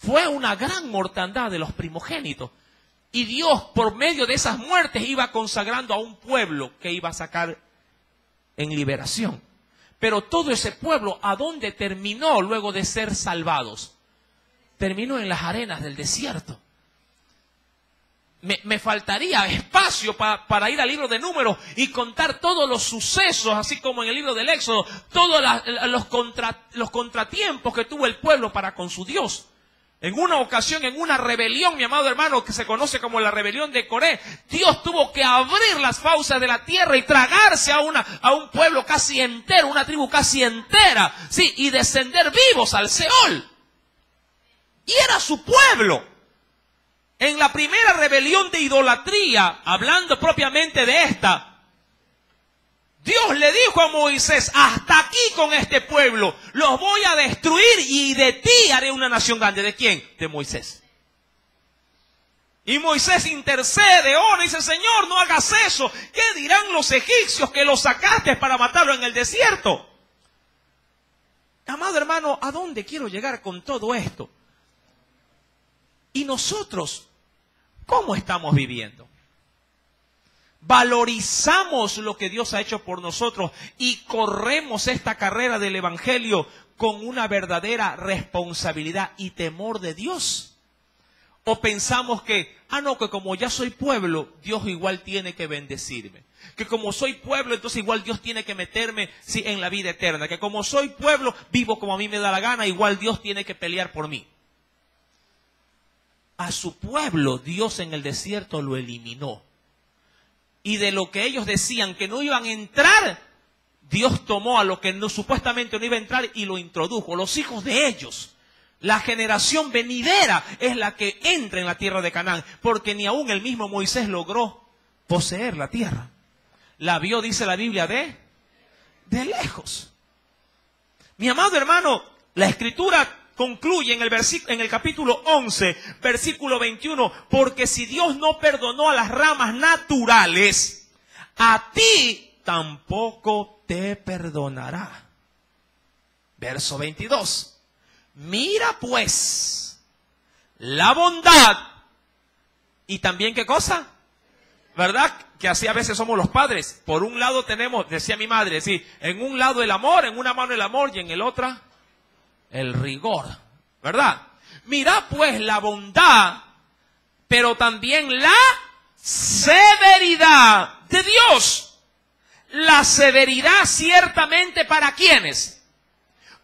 Fue una gran mortandad de los primogénitos. Y Dios, por medio de esas muertes, iba consagrando a un pueblo que iba a sacar en liberación. Pero todo ese pueblo, ¿a dónde terminó luego de ser salvados? Terminó en las arenas del desierto. Me faltaría espacio para ir al libro de Números y contar todos los sucesos, así como en el libro del Éxodo, todos los contratiempos que tuvo el pueblo para con su Dios. En una ocasión, en una rebelión, mi amado hermano, que se conoce como la rebelión de Coré, Dios tuvo que abrir las fauces de la tierra y tragarse a un pueblo casi entero, una tribu casi entera, sí, y descender vivos al Seol. Y era su pueblo. En la primera rebelión de idolatría, hablando propiamente de esta, Dios le dijo a Moisés, hasta aquí con este pueblo, los voy a destruir y de ti haré una nación grande. ¿De quién? De Moisés. Y Moisés intercede, ora y dice, Señor, no hagas eso. ¿Qué dirán los egipcios que los sacaste para matarlo en el desierto? Amado hermano, ¿a dónde quiero llegar con todo esto? Y nosotros, ¿cómo estamos viviendo? Valorizamos lo que Dios ha hecho por nosotros y corremos esta carrera del Evangelio con una verdadera responsabilidad y temor de Dios. O pensamos que, que como ya soy pueblo, Dios igual tiene que bendecirme. Que como soy pueblo, entonces igual Dios tiene que meterme en la vida eterna. Que como soy pueblo, vivo como a mí me da la gana, igual Dios tiene que pelear por mí. A su pueblo Dios en el desierto lo eliminó. Y de lo que ellos decían que no iban a entrar, Dios tomó a lo que supuestamente no iba a entrar y lo introdujo. Los hijos de ellos, la generación venidera, es la que entra en la tierra de Canaán. Porque ni aún el mismo Moisés logró poseer la tierra. La vio, dice la Biblia, de lejos. Mi amado hermano, la Escritura concluye en el capítulo 11, versículo 21, porque si Dios no perdonó a las ramas naturales, a ti tampoco te perdonará. Verso 22. Mira pues la bondad y también ¿qué cosa? ¿Verdad? Que así a veces somos los padres. Por un lado tenemos, decía mi madre, sí, en un lado el amor, en una mano el amor y en el otra el rigor, ¿verdad? Mira pues la bondad, pero también la severidad de Dios. La severidad ciertamente ¿para quiénes?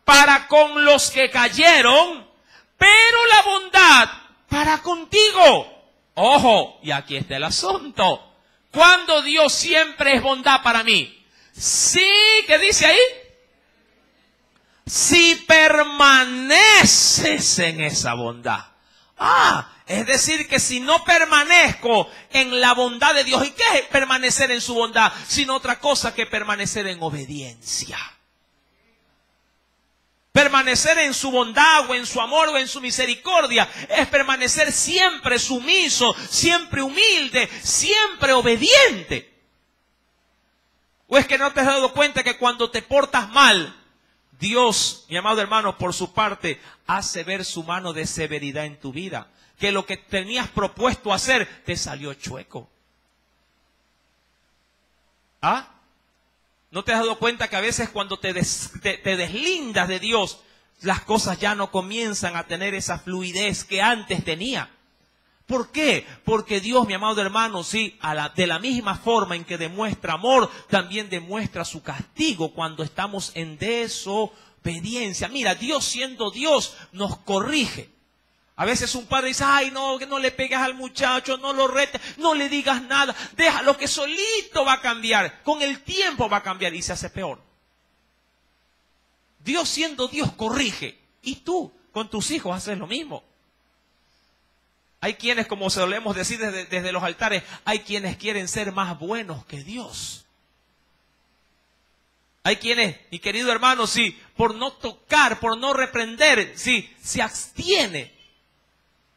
Para con los que cayeron, pero la bondad para contigo. Ojo, y aquí está el asunto. ¿Cuándo Dios siempre es bondad para mí? Sí, ¿qué dice ahí? Si permaneces en esa bondad. Es decir que si no permanezco en la bondad de Dios, ¿y qué es permanecer en su bondad? Sino otra cosa que permanecer en obediencia. Permanecer en su bondad o en su amor o en su misericordia es permanecer siempre sumiso, siempre humilde, siempre obediente. ¿O es que no te has dado cuenta que cuando te portas mal, Dios, mi amado hermano, por su parte, hace ver su mano de severidad en tu vida? Que lo que tenías propuesto hacer te salió chueco. ¿Ah? ¿No te has dado cuenta que a veces cuando te deslindas de Dios, las cosas ya no comienzan a tener esa fluidez que antes tenía? ¿Por qué? Porque Dios, mi amado hermano, sí, de la misma forma en que demuestra amor, también demuestra su castigo cuando estamos en desobediencia. Mira, Dios siendo Dios nos corrige. A veces un padre dice, ay no, que no le pegas al muchacho, no lo retes, no le digas nada, déjalo que solito va a cambiar, con el tiempo va a cambiar y se hace peor. Dios siendo Dios corrige y tú con tus hijos haces lo mismo. Hay quienes, como solemos decir desde los altares, hay quienes quieren ser más buenos que Dios. Hay quienes, mi querido hermano, sí, por no tocar, por no reprender, sí, se abstiene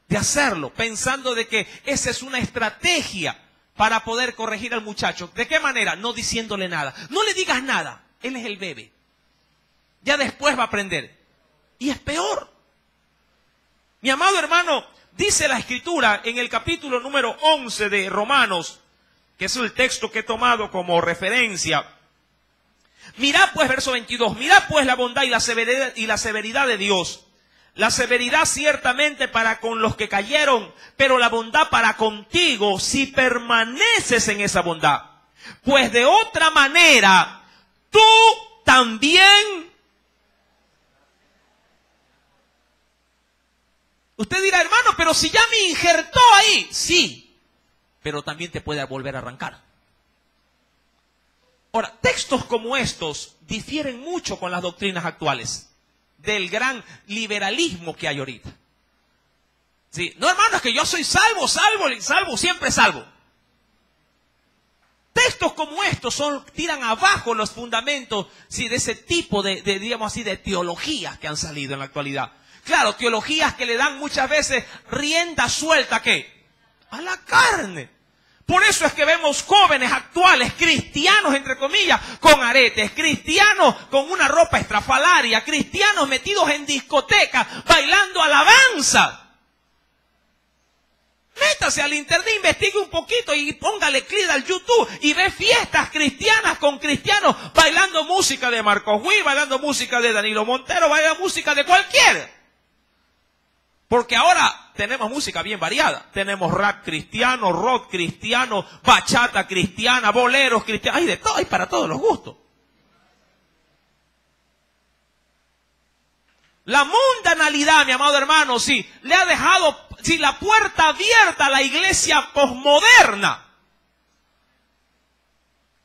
de hacerlo, pensando de que esa es una estrategia para poder corregir al muchacho. ¿De qué manera? No diciéndole nada. No le digas nada. Él es el bebé. Ya después va a aprender. Y es peor. Mi amado hermano, dice la Escritura en el capítulo número 11 de Romanos, que es el texto que he tomado como referencia. Mirad pues, verso 22, mirad pues la bondad y la severidad de Dios. La severidad ciertamente para con los que cayeron, pero la bondad para contigo si permaneces en esa bondad. Pues de otra manera, tú también. Usted dirá, hermano, pero si ya me injertó ahí. Sí, pero también te puede volver a arrancar. Ahora, textos como estos difieren mucho con las doctrinas actuales del gran liberalismo que hay ahorita. Sí, no, hermano, es que yo soy salvo, siempre salvo. Textos como estos tiran abajo los fundamentos, sí, de ese tipo digamos así, de teologías que han salido en la actualidad. Claro, teologías que le dan muchas veces rienda suelta, ¿qué? A la carne. Por eso es que vemos jóvenes actuales, cristianos entre comillas, con aretes, cristianos con una ropa estrafalaria, cristianos metidos en discotecas, bailando alabanza. Métase al internet, investigue un poquito y póngale clic al YouTube y ve fiestas cristianas con cristianos bailando música de Marcos Witt, bailando música de Danilo Montero, bailando música de cualquiera. Porque ahora tenemos música bien variada. Tenemos rap cristiano, rock cristiano, bachata cristiana, boleros cristianos. Hay de todo, hay para todos los gustos. La mundanalidad, mi amado hermano, sí, le ha dejado la puerta abierta a la iglesia posmoderna.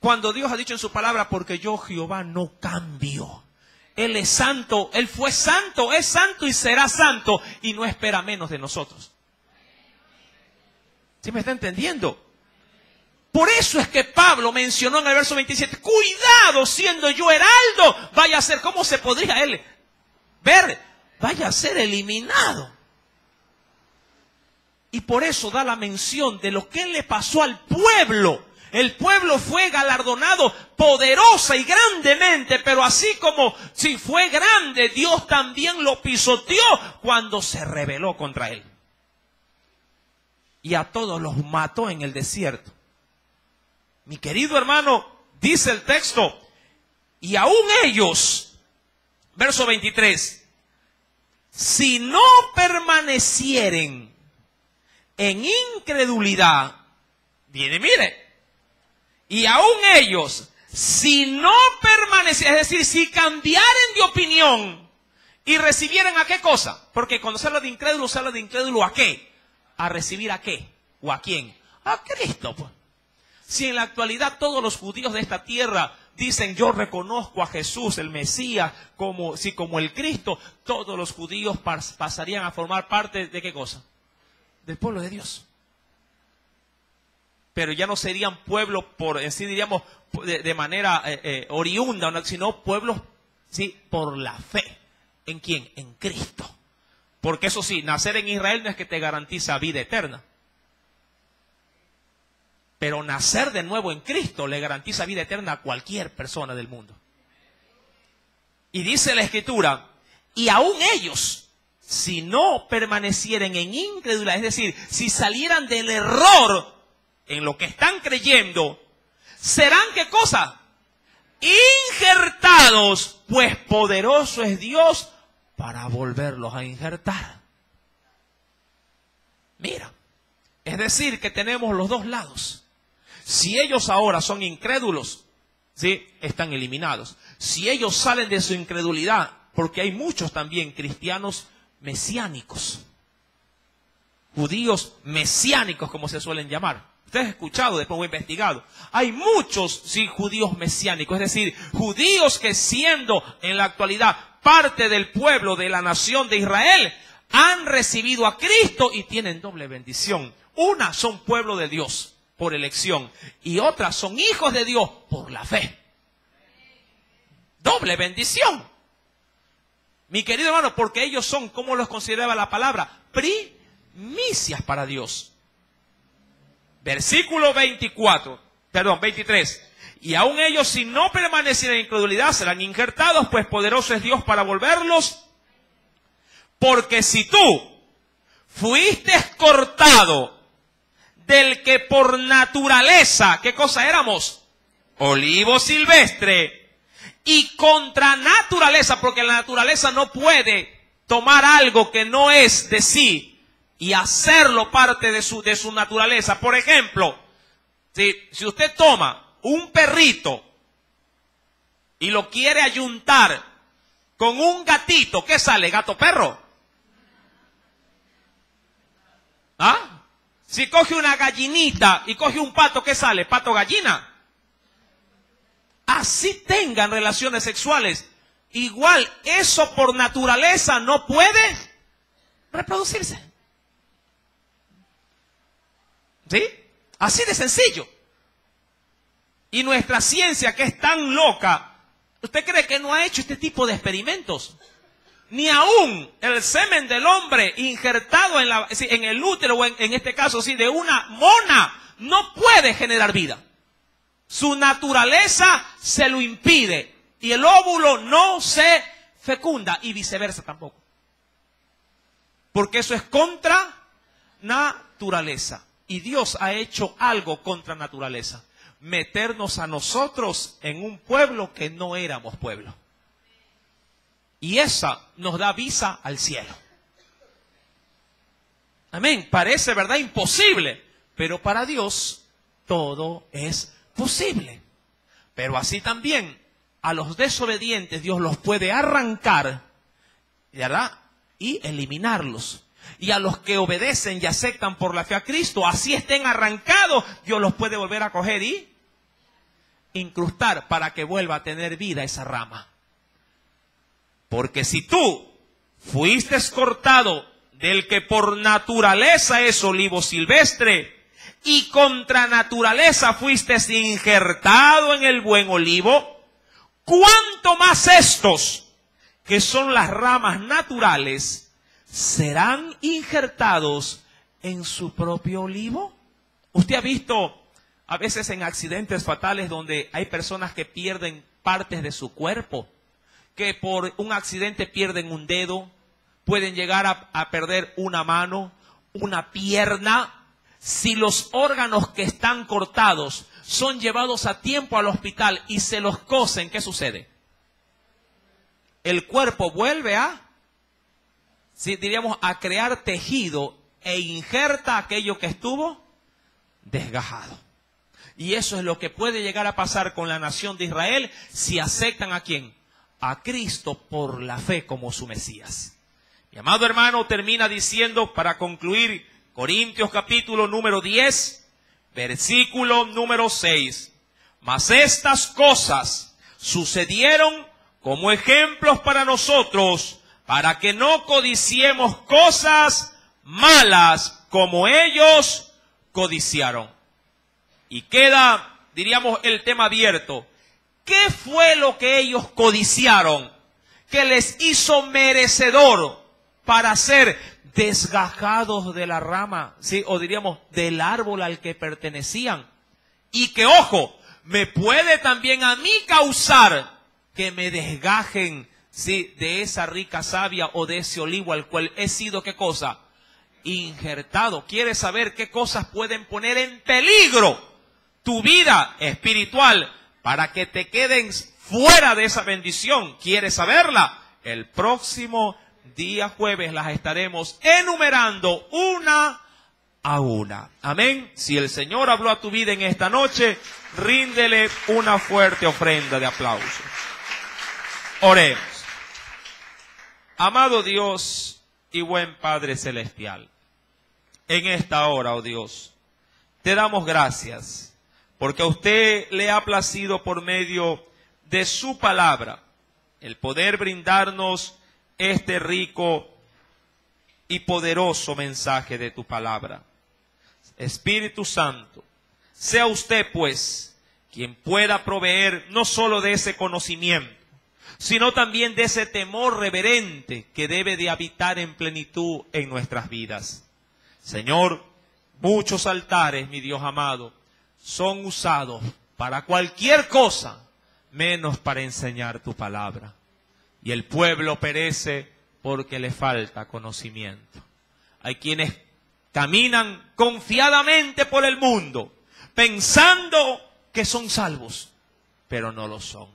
Cuando Dios ha dicho en su palabra, porque yo Jehová no cambio. Él es santo, Él fue santo, es santo y será santo y no espera menos de nosotros. ¿Sí me está entendiendo? Por eso es que Pablo mencionó en el verso 27, cuidado siendo yo heraldo, vaya a ser, ¿cómo se podría él ver? Vaya a ser eliminado. Y por eso da la mención de lo que le pasó al pueblo. El pueblo fue galardonado poderosa y grandemente, pero así como si fue grande, Dios también lo pisoteó cuando se rebeló contra él. Y a todos los mató en el desierto. Mi querido hermano, dice el texto, y aún ellos, verso 23, si no permanecieren en incredulidad, mire, y aún ellos, si no permanecieran, es decir, si cambiaran de opinión y recibieran ¿a qué cosa? Porque cuando se habla de incrédulo ¿a qué? ¿A recibir a qué? ¿O a quién? A Cristo, pues. Si en la actualidad todos los judíos de esta tierra dicen yo reconozco a Jesús, el Mesías, como el Cristo, todos los judíos pasarían a formar parte ¿de qué cosa? Del pueblo de Dios. Pero ya no serían pueblos en sí diríamos de manera oriunda, sino pueblos sí por la fe ¿En quién? En Cristo. Porque eso sí, nacer en Israel no es que te garantiza vida eterna. Pero nacer de nuevo en Cristo le garantiza vida eterna a cualquier persona del mundo. Y dice la Escritura, y aún ellos, si no permanecieren en incredulidad, es decir, si salieran del error en lo que están creyendo, serán, ¿qué cosa? Injertados, pues poderoso es Dios para volverlos a injertar. Mira, es decir, que tenemos los dos lados. Si ellos ahora son incrédulos, ¿sí?, están eliminados. Si ellos salen de su incredulidad, porque hay muchos también cristianos mesiánicos, judíos mesiánicos como se suelen llamar. Ustedes han escuchado, después he investigado. Hay muchos, sí, judíos mesiánicos, es decir, judíos que siendo en la actualidad parte del pueblo de la nación de Israel, han recibido a Cristo y tienen doble bendición. Una, son pueblo de Dios por elección, y otras son hijos de Dios por la fe. Doble bendición. Mi querido hermano, porque ellos son, ¿cómo los consideraba la palabra? Primicias para Dios. Versículo 23. Y aún ellos, si no permanecieran en incredulidad, serán injertados, pues poderoso es Dios para volverlos. Porque si tú fuiste cortado del que por naturaleza, ¿qué cosa éramos? Olivo silvestre. Y contra naturaleza, porque la naturaleza no puede tomar algo que no es de sí y hacerlo parte de su naturaleza. Por ejemplo, si usted toma un perrito y lo quiere ayuntar con un gatito, ¿qué sale? ¿Gato perro? ¿Ah? Si coge una gallinita y coge un pato, ¿qué sale? ¿Pato gallina? Así tengan relaciones sexuales, igual eso por naturaleza no puede reproducirse. ¿Sí? Así de sencillo. Y nuestra ciencia, que es tan loca, ¿usted cree que no ha hecho este tipo de experimentos? Ni aún el semen del hombre injertado en el útero, o en este caso sí, de una mona, no puede generar vida. Su naturaleza se lo impide y el óvulo no se fecunda y viceversa tampoco. Porque eso es contra naturaleza. Y Dios ha hecho algo contra naturaleza. Meternos a nosotros en un pueblo que no éramos pueblo. Y esa nos da visa al cielo. Amén. Parece, ¿verdad?, imposible. Pero para Dios todo es posible. Pero así también a los desobedientes Dios los puede arrancar, ¿verdad?, y eliminarlos. Y a los que obedecen y aceptan por la fe a Cristo, así estén arrancados, Dios los puede volver a coger y incrustar para que vuelva a tener vida esa rama. Porque si tú fuiste cortado del que por naturaleza es olivo silvestre, y contra naturaleza fuiste injertado en el buen olivo, ¿cuánto más estos, que son las ramas naturales, serán injertados en su propio olivo? ¿Usted ha visto a veces en accidentes fatales donde hay personas que pierden partes de su cuerpo, que por un accidente pierden un dedo, pueden llegar a perder una mano, una pierna? Si los órganos que están cortados son llevados a tiempo al hospital y se los cosen, ¿qué sucede? El cuerpo vuelve diríamos, a crear tejido e injerta aquello que estuvo desgajado. Y eso es lo que puede llegar a pasar con la nación de Israel si aceptan ¿a quién? A Cristo por la fe como su Mesías. Mi amado hermano termina diciendo, para concluir, Corintios capítulo número 10, versículo número 6. Mas estas cosas sucedieron como ejemplos para nosotros, para que no codiciemos cosas malas como ellos codiciaron. Y queda, diríamos, el tema abierto. ¿Qué fue lo que ellos codiciaron? que les hizo merecedor para ser desgajados de la rama, ¿sí? O diríamos del árbol al que pertenecían. Y que, ojo, me puede también a mí causar que me desgajen, ¿sí?, de esa rica savia o de ese olivo al cual he sido, ¿qué cosa? Injertado. ¿Quieres saber qué cosas pueden poner en peligro tu vida espiritual para que te queden fuera de esa bendición? ¿Quieres saberla? El próximo día jueves las estaremos enumerando una a una. Amén. Si el Señor habló a tu vida en esta noche, ríndele una fuerte ofrenda de aplauso. Oremos. Amado Dios y buen Padre Celestial, en esta hora, oh Dios, te damos gracias porque a usted le ha placido por medio de su palabra el poder brindarnos este rico y poderoso mensaje de tu palabra. Espíritu Santo, sea usted pues quien pueda proveer no solo de ese conocimiento, sino también de ese temor reverente que debe de habitar en plenitud en nuestras vidas. Señor, muchos altares, mi Dios amado, son usados para cualquier cosa, menos para enseñar tu palabra. Y el pueblo perece porque le falta conocimiento. Hay quienes caminan confiadamente por el mundo, pensando que son salvos, pero no lo son,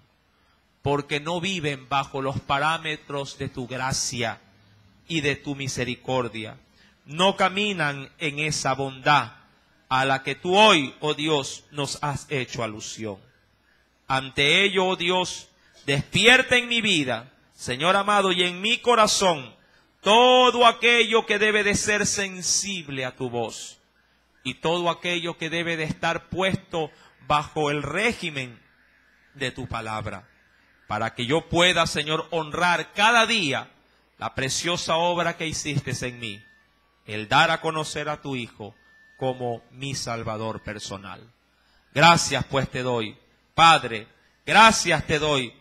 porque no viven bajo los parámetros de tu gracia y de tu misericordia. No caminan en esa bondad a la que tú hoy, oh Dios, nos has hecho alusión. Ante ello, oh Dios, despierta en mi vida, Señor amado, y en mi corazón, todo aquello que debe de ser sensible a tu voz y todo aquello que debe de estar puesto bajo el régimen de tu palabra, para que yo pueda, Señor, honrar cada día la preciosa obra que hiciste en mí, el dar a conocer a tu Hijo como mi Salvador personal. Gracias pues te doy, Padre, gracias te doy